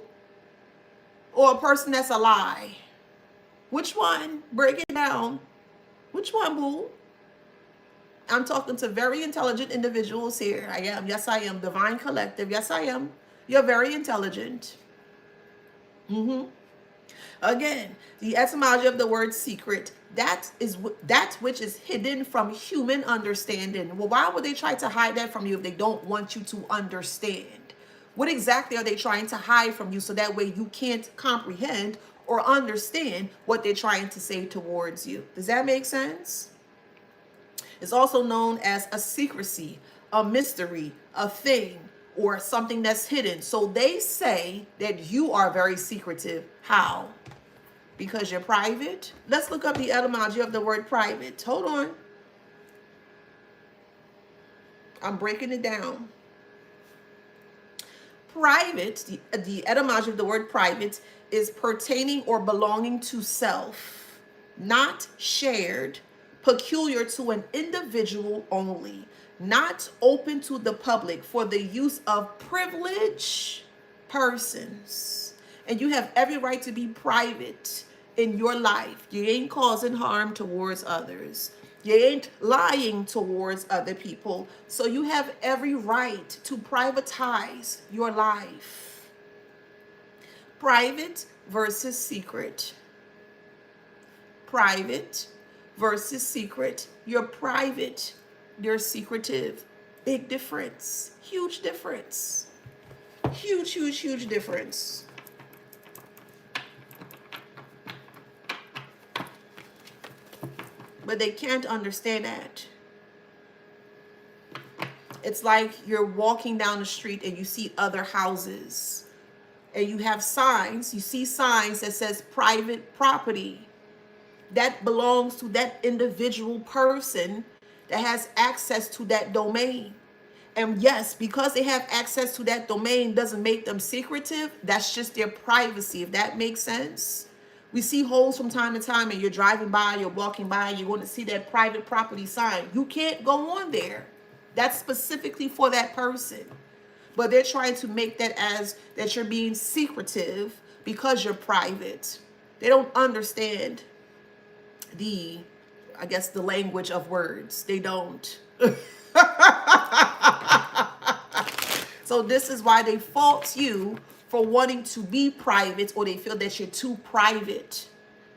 [SPEAKER 1] or a person that's a lie? Which one? Break it down. Which one, boo? I'm talking to very intelligent individuals here. I am. Yes, I am. Divine Collective. Yes, I am. You're very intelligent. Again, the etymology of the word secret, that which is hidden from human understanding. Well, why would they try to hide that from you if they don't want you to understand? What exactly are they trying to hide from you so that way you can't comprehend or understand what they're trying to say towards you? Does that make sense? It's also known as a secrecy, a mystery, a thing, or something that's hidden. So they say that you are very secretive. How? Because you're private? Let's look up the etymology of the word private. Hold on. I'm breaking it down. Private, the etymology of the word private is pertaining or belonging to self, not shared, peculiar to an individual only, not open to the public for the use of privileged persons. And you have every right to be private in your life. You ain't causing harm towards others. You ain't lying towards other people. So you have every right to privatize your life. Private versus secret. Private versus secret. You're private. You're secretive. Big difference. Huge difference. Huge, huge, huge difference. But they can't understand that. It's like you're walking down the street and you see other houses. And you have signs. You see signs that says private property. That belongs to that individual person that has access to that domain. And yes, because they have access to that domain doesn't make them secretive. That's just their privacy, if that makes sense. We see holes from time to time, and you're driving by, you're walking by, you're going to see that private property sign. You can't go on there. That's specifically for that person. But they're trying to make that as that you're being secretive because you're private. They don't understand the, I guess, the language of words. They don't. So this is why they fault you for wanting to be private, or they feel that you're too private.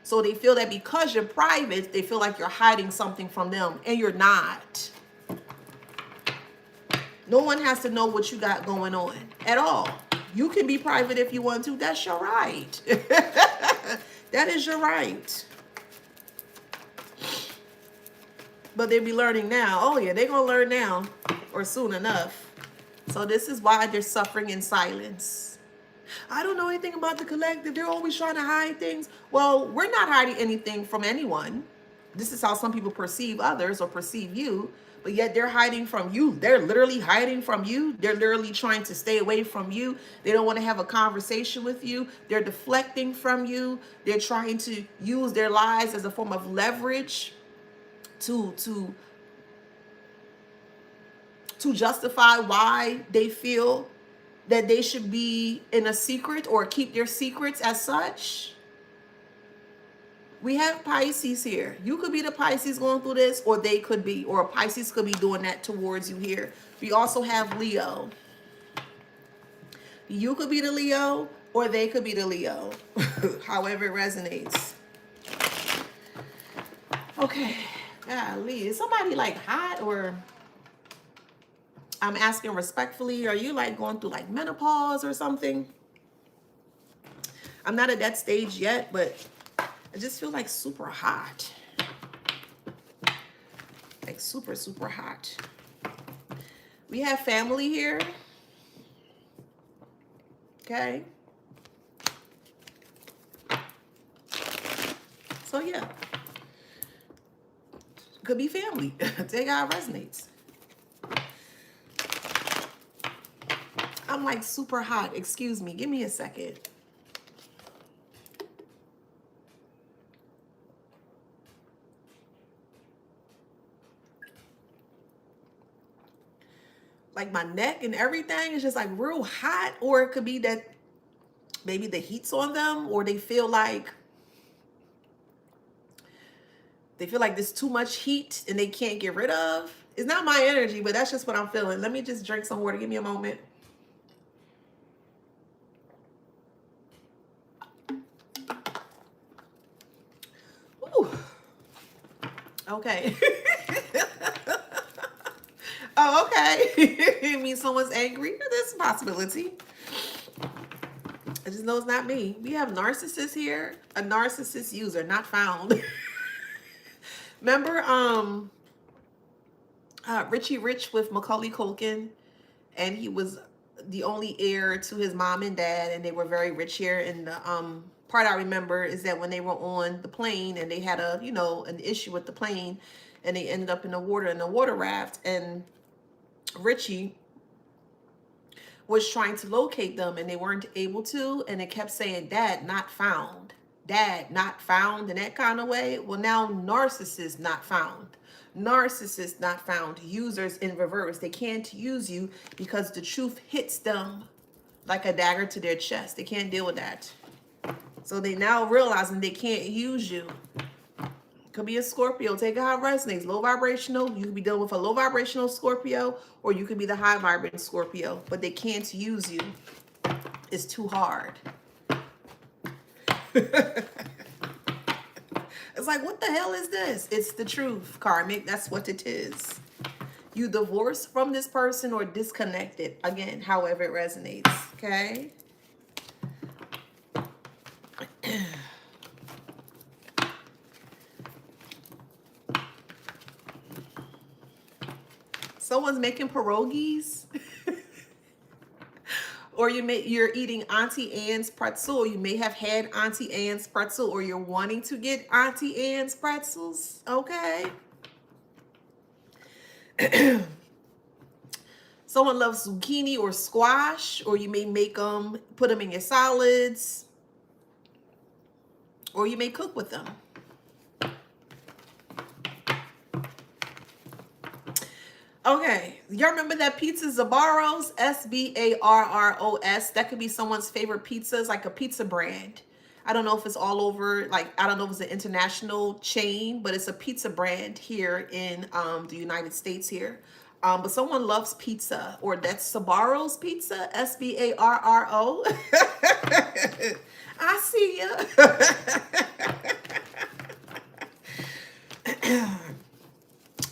[SPEAKER 1] So they feel that because you're private, they feel like you're hiding something from them, and you're not. No one has to know what you got going on at all. You can be private if you want to. That's your right. That is your right. But they'll be learning now. Oh yeah, they're going to learn now or soon enough. So this is why they're suffering in silence. I don't know anything about the collective. They're always trying to hide things. Well, we're not hiding anything from anyone. This is how some people perceive others or perceive you. But yet they're hiding from you. They're literally hiding from you. They're literally trying to stay away from you. They don't want to have a conversation with you. They're deflecting from you. They're trying to use their lies as a form of leverage to justify why they feel that they should be in a secret or keep their secrets as such. We have Pisces here. You could be the Pisces going through this, or they could be, or a Pisces could be doing that towards you here. We also have Leo. You could be the Leo, or they could be the Leo. However it resonates. Okay. Golly, is somebody like hot, or I'm asking respectfully, are you like going through like menopause or something? I'm not at that stage yet, but I just feel like super hot. Like super, super hot. We have family here. Okay. So yeah. Could be family. Take how it resonates. I'm like super hot. Excuse me. Give me a second. Like my neck and everything is just like real hot. Or it could be that maybe the heat's on them, or they feel like there's too much heat and they can't get rid of. It's not my energy, but that's just what I'm feeling. Let me just drink some water. Give me a moment. Ooh. Okay. Oh, okay. It means someone's angry. There's a possibility. I just know it's not me. We have narcissists here. A narcissist user, not found. Remember Richie Rich with Macaulay Culkin? And he was the only heir to his mom and dad, and they were very rich here. And the part I remember is that when they were on the plane and they had an issue with the plane, and they ended up in the water raft, and Richie was trying to locate them and they weren't able to, and it kept saying, "Dad, not found. Dad, not found," in that kind of way. Well, now narcissists not found. Narcissists not found. Users in reverse. They can't use you because the truth hits them like a dagger to their chest. They can't deal with that. So they now realizing they can't use you. Could be a Scorpio. Take it how it resonates. Low vibrational. You could be dealing with a low vibrational Scorpio, or you could be the high vibrating Scorpio, but they can't use you. It's too hard. It's like, what the hell is this? It's the truth, Karmic. That's what it is. You divorced from this person or disconnected. Again, however it resonates. Okay. Someone's making pierogies. Or you're eating Auntie Anne's pretzel. You may have had Auntie Anne's pretzel, or you're wanting to get Auntie Anne's pretzels. Okay. Someone loves zucchini or squash, or you may make them, put them in your salads, or you may cook with them. Okay, y'all remember that pizza Sbarro's? S-B-A-R-R-O-S. That could be someone's favorite pizza. It's like a pizza brand. I don't know if it's all over, like, I don't know if it's an international chain, but it's a pizza brand here in the United States here. But someone loves pizza, or that's Sbarro's pizza, S-B-A-R-R-O. I see ya.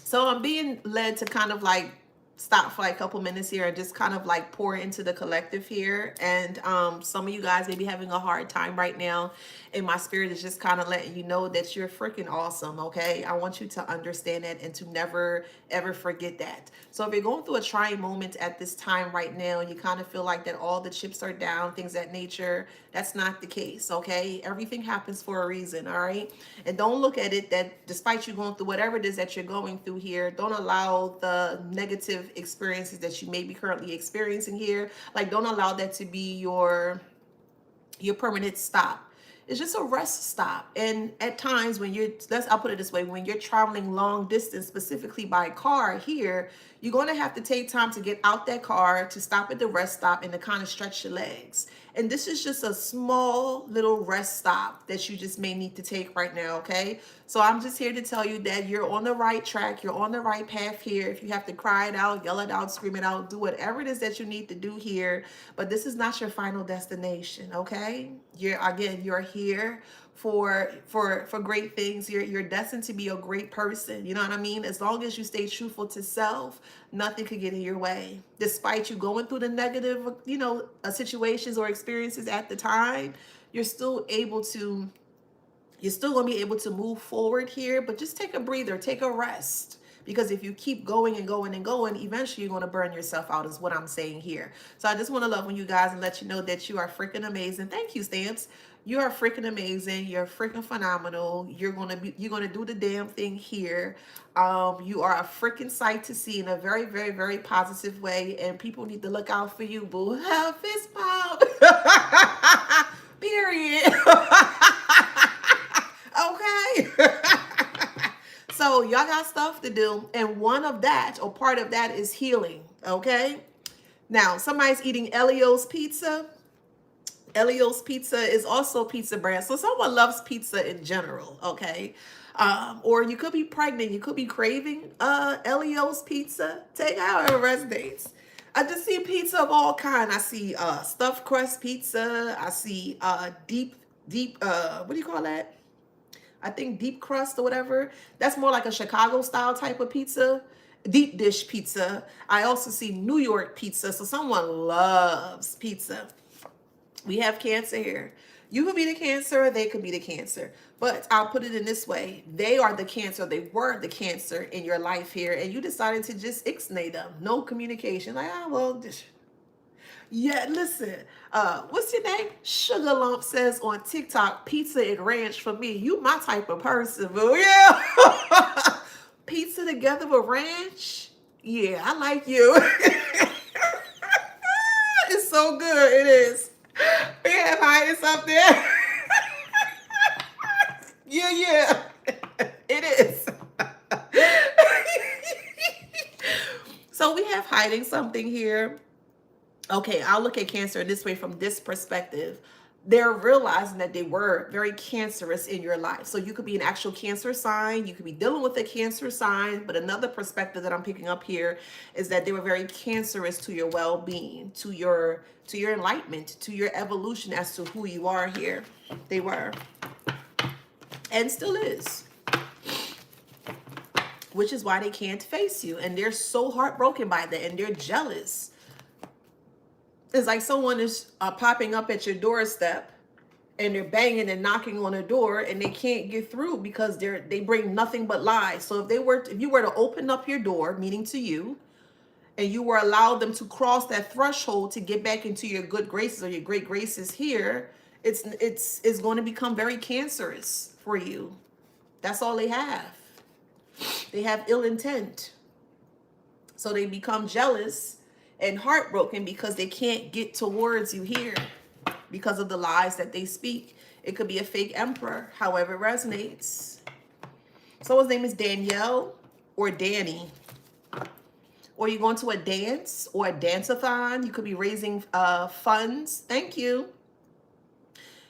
[SPEAKER 1] So I'm being led to kind of like stop for like a couple minutes here and just kind of like pour into the collective here. And some of you guys may be having a hard time right now. And my spirit is just kind of letting you know that you're freaking awesome, okay? I want you to understand that and to never, ever forget that. So if you're going through a trying moment at this time right now and you kind of feel like that all the chips are down, things of that nature, that's not the case, okay? Everything happens for a reason, all right? And don't look at it that despite you going through whatever it is that you're going through here, don't allow the negative experiences that you may be currently experiencing here, like don't allow that to be your permanent stop. It's just a rest stop. And at times when I'll put it this way, when you're traveling long distance, specifically by car here, you're going to have to take time to get out that car, to stop at the rest stop and to kind of stretch your legs. And this is just a small little rest stop that you just may need to take right now, okay? So I'm just here to tell you that you're on the right track. You're on the right path here. If you have to cry it out, yell it out, scream it out, do whatever it is that you need to do here. But this is not your final destination, okay? You're here for great things. You're destined to be a great person. You know what I mean? As long as you stay truthful to self, nothing could get in your way. Despite you going through the negative, situations or experiences at the time, you're still going to be able to move forward here. But just take a breather, take a rest. Because if you keep going and going and going, eventually you're going to burn yourself out is what I'm saying here. So I just want to love on you guys and let you know that you are freaking amazing. Thank you, Stamps. You are freaking amazing. You're freaking phenomenal. You're going to do the damn thing here. You are a freaking sight to see in a very, very, very positive way. And people need to look out for you, boo. Fist bump. Period. Okay. So y'all got stuff to do, and one of that, or part of that, is healing, okay? Now, somebody's eating Elio's Pizza. Elio's Pizza is also pizza brand, so someone loves pizza in general, okay? Or you could be pregnant, you could be craving Elio's Pizza. Take however it resonates. I just see pizza of all kind. I see stuffed crust pizza. I see deep, what do you call that? I think deep crust or whatever. That's more like a Chicago style type of pizza. Deep dish pizza. I also see New York pizza. So someone loves pizza. We have Cancer here. You could be the Cancer, they could be the Cancer. But I'll put it in this way. They are the Cancer. They were the Cancer in your life here. And you decided to just ixnay them. No communication. Like, yeah, listen, what's your name? Sugar Lump says on TikTok, pizza and ranch for me. You my type of person, boo. Yeah. Pizza together with ranch? Yeah, I like you. It's so good. It is. We have Highness up there. Yeah. It is. So we have hiding something here. Okay, I'll look at Cancer this way from this perspective. They're realizing that they were very cancerous in your life. So you could be an actual Cancer sign. You could be dealing with a Cancer sign. But another perspective that I'm picking up here is that they were very cancerous to your well-being, to your enlightenment, to your evolution as to who you are here. They were. and still is. Which is why they can't face you. And they're so heartbroken by that. And they're jealous. It's like someone is popping up at your doorstep. And they're banging and knocking on a door. And they can't get through because they bring nothing but lies. So if you were to open up your door, meaning to you, and you were allowed them to cross that threshold to get back into your good graces or your great graces here, it's going to become very cancerous for you. That's all they have. They have ill intent. So they become jealous and heartbroken because they can't get towards you here because of the lies that they speak. It could be a fake emperor, however it resonates. Someone's name is Danielle or Danny. Or you're going to a dance or a dance-a-thon. You could be raising funds. Thank you.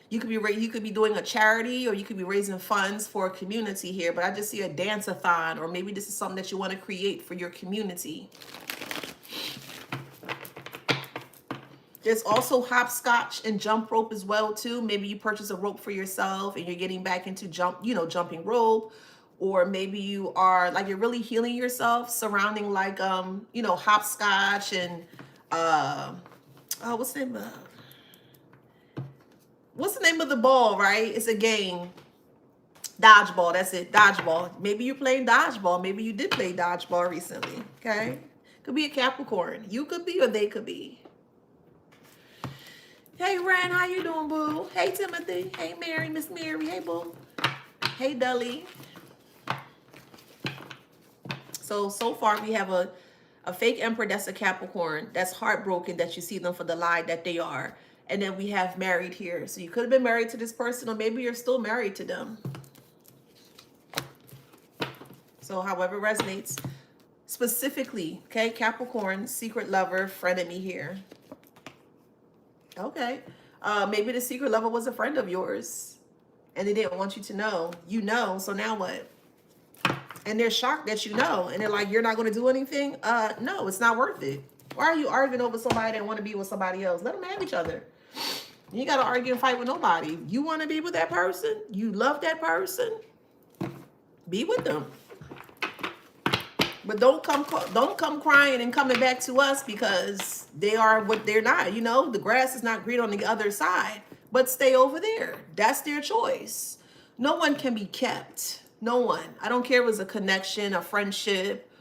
[SPEAKER 1] You could be doing a charity, or you could be raising funds for a community here. But I just see a dance-a-thon, or maybe this is something that you want to create for your community. There's also hopscotch and jump rope as well too. Maybe you purchase a rope for yourself and you're getting back into jumping rope. Or maybe you are like, you're really healing yourself surrounding like, hopscotch and, what's the name of the ball, right? It's a game. Dodgeball, that's it, dodgeball. Maybe you're playing dodgeball. Maybe you did play dodgeball recently, okay? Could be a Capricorn. You could be or they could be. Hey, Ren, how you doing, boo? Hey, Timothy. Hey, Mary, Miss Mary. Hey, boo. Hey, Dully. So far we have a fake emperor that's a Capricorn that's heartbroken that you see them for the lie that they are. And then we have married here. So you could have been married to this person, or maybe you're still married to them. So however it resonates. Specifically, okay, Capricorn, secret lover, frenemy here. Okay. Maybe the secret lover was a friend of yours and they didn't want you to know. You know, so now what? And they're shocked that you know. And they're like, you're not going to do anything? No, it's not worth it. Why are you arguing over somebody that want to be with somebody else? Let them have each other. You got to argue and fight with nobody. You want to be with that person? You love that person? Be with them. But don't come crying and coming back to us because they are what they're not. You know, the grass is not green on the other side. But stay over there. That's their choice. No one can be kept. No one. I don't care if it's a connection, a friendship,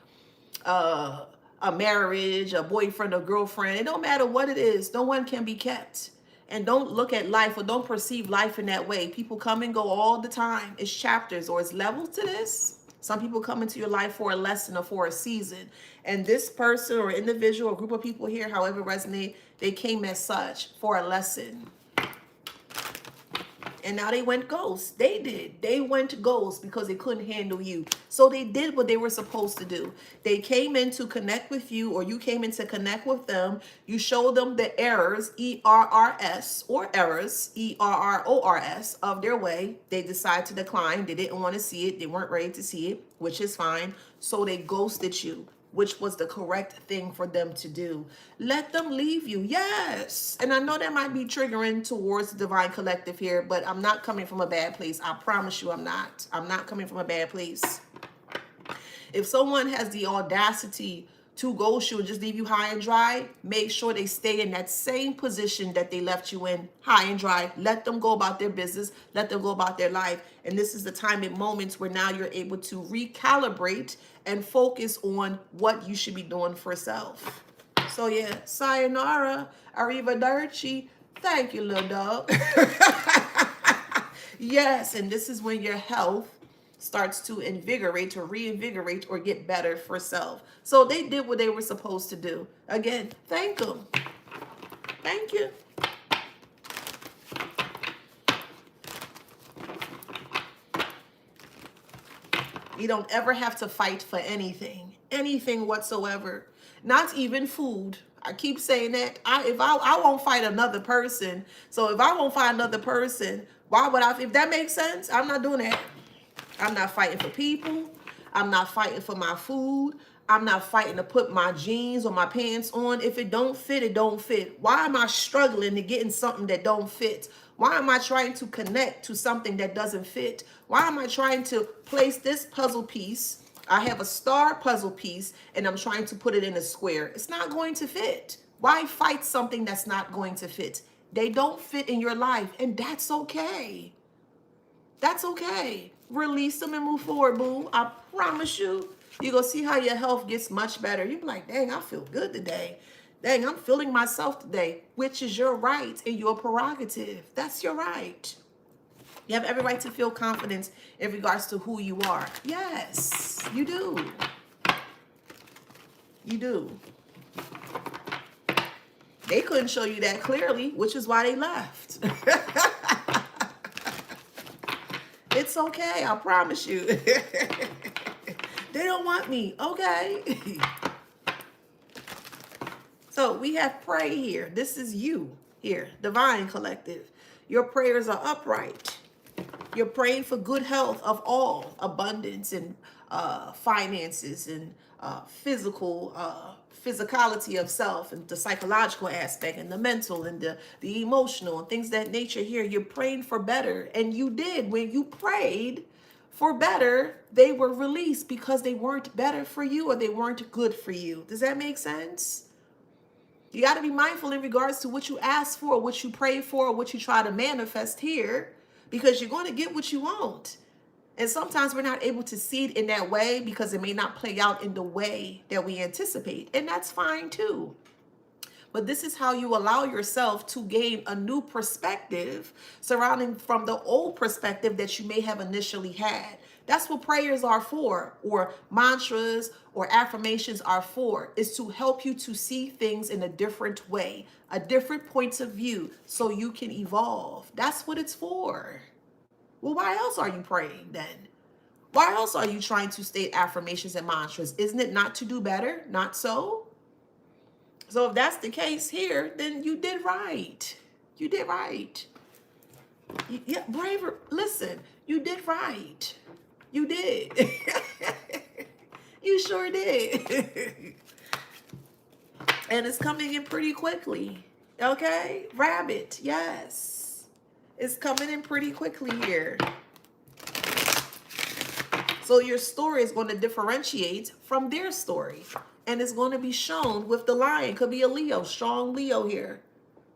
[SPEAKER 1] a marriage, a boyfriend or girlfriend. It don't matter what it is. No one can be kept. And don't look at life or don't perceive life in that way. People come and go all the time. It's chapters or it's levels to this. Some people come into your life for a lesson or for a season. And this person or individual or group of people here, however resonate, they came as such for a lesson. And now they went ghost. They did. They went ghost because they couldn't handle you. So they did what they were supposed to do. They came in to connect with you, or you came in to connect with them. You showed them the errors, E-R-R-S, or errors, E-R-R-O-R-S, of their way. They decided to decline. They didn't want to see it. They weren't ready to see it, which is fine. So they ghosted you, which was the correct thing for them to do. Let them leave you. Yes. And I know that might be triggering towards the divine collective here, but I'm not coming from a bad place. I promise you I'm not. I'm not coming from a bad place. If someone has the audacity to ghost you and just leave you high and dry, make sure they stay in that same position that they left you in, high and dry. Let them go about their business. Let them go about their life. And this is the time and moments where now you're able to recalibrate and focus on what you should be doing for self. So yeah, sayonara, arrivederci. Thank you, little dog. Yes, and this is when your health starts to invigorate or reinvigorate or get better for self. So they did what they were supposed to do. Again, thank them. Thank you. You don't ever have to fight for anything whatsoever. Not even food. I keep saying that. I won't fight another person. So if I won't fight another person, why would I? If that makes sense, I'm not doing that. I'm not fighting for people. I'm not fighting for my food. I'm not fighting to put my jeans or my pants on. If it don't fit, it don't fit. Why am I struggling to get in something that don't fit? Why am I trying to connect to something that doesn't fit? Why am I trying to place this puzzle piece? I have a star puzzle piece and I'm trying to put it in a square. It's not going to fit. Why fight something that's not going to fit? They don't fit in your life, and that's okay. That's okay. Release them and move forward, boo. I promise you, you're going to see how your health gets much better. You're like, dang, I feel good today. Dang, I'm feeling myself today, which is your right and your prerogative. That's your right. You have every right to feel confidence in regards to who you are. Yes, you do. You do. They couldn't show you that clearly, which is why they left. It's okay, I promise you. They don't want me, okay? So we have pray here. This is you here, Divine Collective. Your prayers are upright. You're praying for good health of all, abundance and finances and physicality of self and the psychological aspect and the mental and the emotional and things of that nature here. You're praying for better. And you did. When you prayed for better, they were released because they weren't better for you or they weren't good for you. Does that make sense? You got to be mindful in regards to what you ask for, what you pray for, what you try to manifest here, because you're going to get what you want. And sometimes we're not able to see it in that way because it may not play out in the way that we anticipate. And that's fine too. But this is how you allow yourself to gain a new perspective surrounding from the old perspective that you may have initially had. That's what prayers are for, or mantras or affirmations are for, is to help you to see things in a different way, a different point of view, so you can evolve. That's what it's for. Well, why else are you praying then? Why else are you trying to state affirmations and mantras? Isn't it not to do better? Not so? So if that's the case here, then you did right. You did right. Yeah, braver. Listen, you did right. You did. You sure did. And it's coming in pretty quickly. Okay? Rabbit, yes. It's coming in pretty quickly here. So your story is going to differentiate from their story. And it's going to be shown with the lion. Could be a Leo, strong Leo here.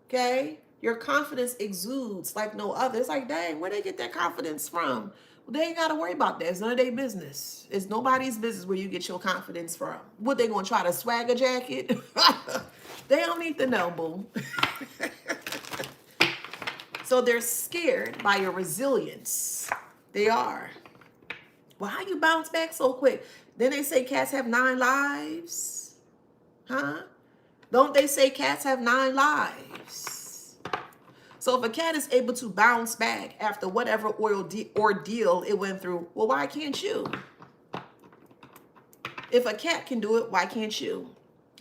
[SPEAKER 1] Okay? Your confidence exudes like no other. It's like, dang, where they get that confidence from? Well, they ain't got to worry about that. It's none of their business. It's nobody's business where you get your confidence from. What, they going to try to swag a jacket? They don't need to know, boo. So they're scared by your resilience. They are. Well, how you bounce back so quick? Then they say cats have 9 lives. Huh? Don't they say cats have 9 lives? So if a cat is able to bounce back after whatever ordeal it went through, well, why can't you? If a cat can do it, why can't you?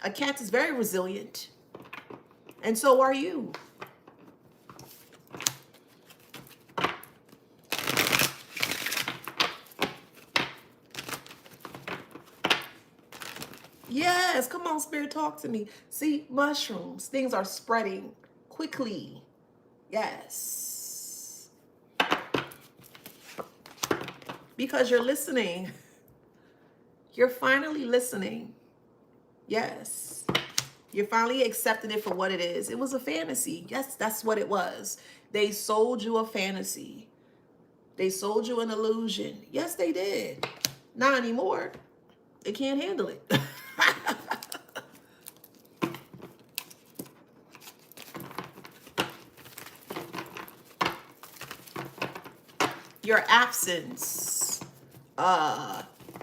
[SPEAKER 1] A cat is very resilient. And so are you. Yes, come on, Spirit, talk to me. See, mushrooms, things are spreading quickly. Yes. Because you're listening. You're finally listening. Yes. You're finally accepting it for what it is. It was a fantasy. Yes, that's what it was. They sold you a fantasy. They sold you an illusion. Yes, they did. Not anymore. They can't handle it. Your absence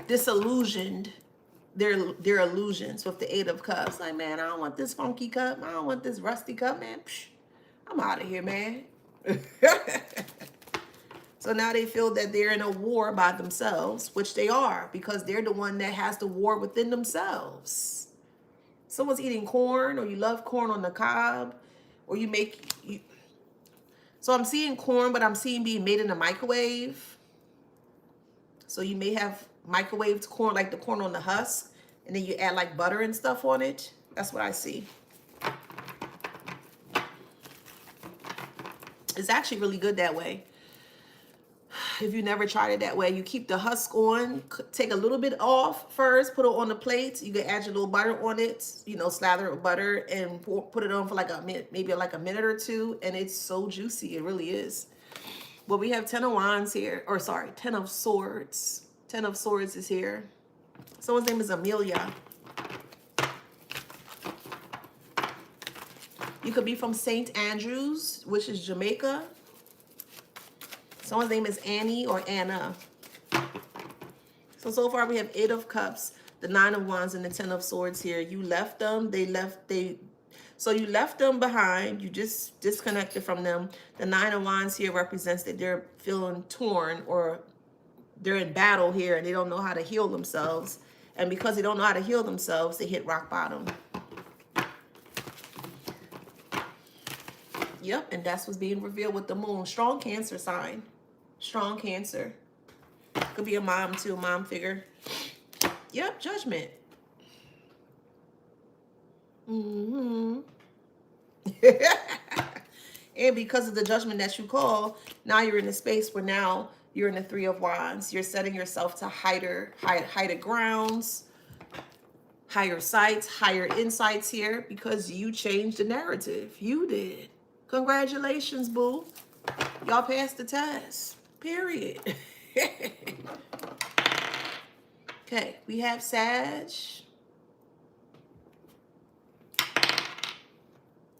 [SPEAKER 1] disillusioned their illusions with the 8 of Cups. Like, man, I don't want this funky cup. I don't want this rusty cup, man. Psh, I'm out of here, man. So now they feel that they're in a war by themselves, which they are, because they're the one that has the war within themselves. Someone's eating corn, or you love corn on the cob, or so I'm seeing corn, but I'm seeing being made in the microwave. So you may have microwaved corn, like the corn on the husk, and then you add like butter and stuff on it. That's what I see. It's actually really good that way. If you never tried it that way, you keep the husk on, take a little bit off first, put it on the plate. You can add your little butter on it, you know, slather it with butter and put it on for like a minute, maybe like a minute or two. And it's so juicy. It really is. Well, we have 10 of Wands here, or sorry, 10 of Swords. 10 of Swords is here. Someone's name is Amelia. You could be from St. Andrews, which is Jamaica. Someone's name is Annie or Anna. So far we have 8 of Cups, the 9 of Wands, and the 10 of Swords here. You left them. So you left them behind. You just disconnected from them. The 9 of Wands here represents that they're feeling torn, or they're in battle here and they don't know how to heal themselves. And because they don't know how to heal themselves, they hit rock bottom. Yep, and that's what's being revealed with the moon. Strong Cancer sign. Strong Cancer. Could be a mom too, mom figure. Yep, Judgment. And because of the judgment that you call, now you're in a space where now you're in the 3 of Wands. You're setting yourself to higher grounds, higher sights, higher insights here, because you changed the narrative. You did. Congratulations, boo. Y'all passed the test. Period. Okay, we have Sag.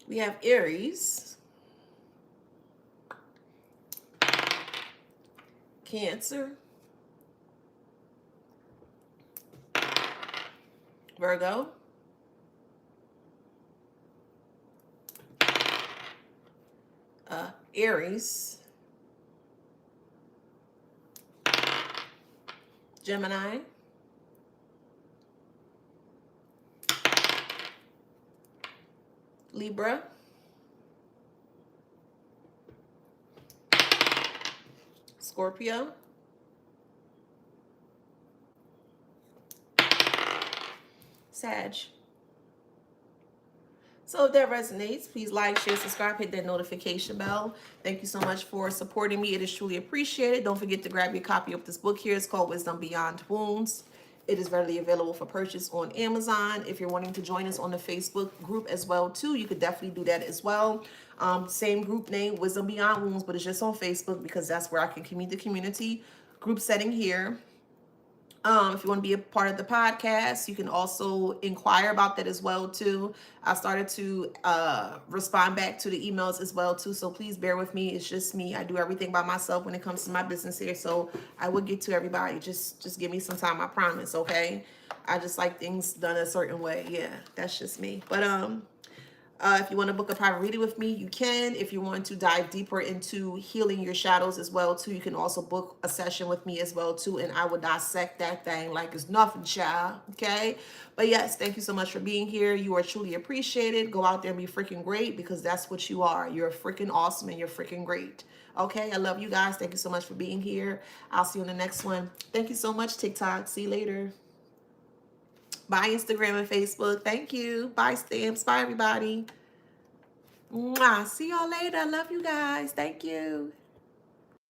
[SPEAKER 1] We have Aries. Cancer. Virgo. Aries. Gemini. Libra. Scorpio. Sag. So if that resonates, please like, share, subscribe, hit that notification bell. Thank you so much for supporting me. It is truly appreciated. Don't forget to grab your copy of this book here. It's called Wisdom Beyond Wounds. It is readily available for purchase on Amazon. If you're wanting to join us on the Facebook group as well, too, you could definitely do that as well. Same group name, Wisdom Beyond Wounds, but it's just on Facebook because that's where I can meet the community. Group setting here. If you want to be a part of the podcast, you can also inquire about that as well too. I started to respond back to the emails as well too, so please bear with me. It's just me. I do everything by myself when it comes to my business here, so I will get to everybody. Just give me some time, I promise. Okay, I just like things done a certain way. Yeah, that's just me. But if you want to book a private reading with me, you can. If you want to dive deeper into healing your shadows as well, too, you can also book a session with me as well, too. And I will dissect that thing like it's nothing, child. Okay? But yes, thank you so much for being here. You are truly appreciated. Go out there and be freaking great, because that's what you are. You're freaking awesome and you're freaking great. Okay? I love you guys. Thank you so much for being here. I'll see you in the next one. Thank you so much, TikTok. See you later. Bye, Instagram and Facebook. Thank you. Bye, Stamps. Bye, everybody. Mwah. See y'all later. Love you guys. Thank you.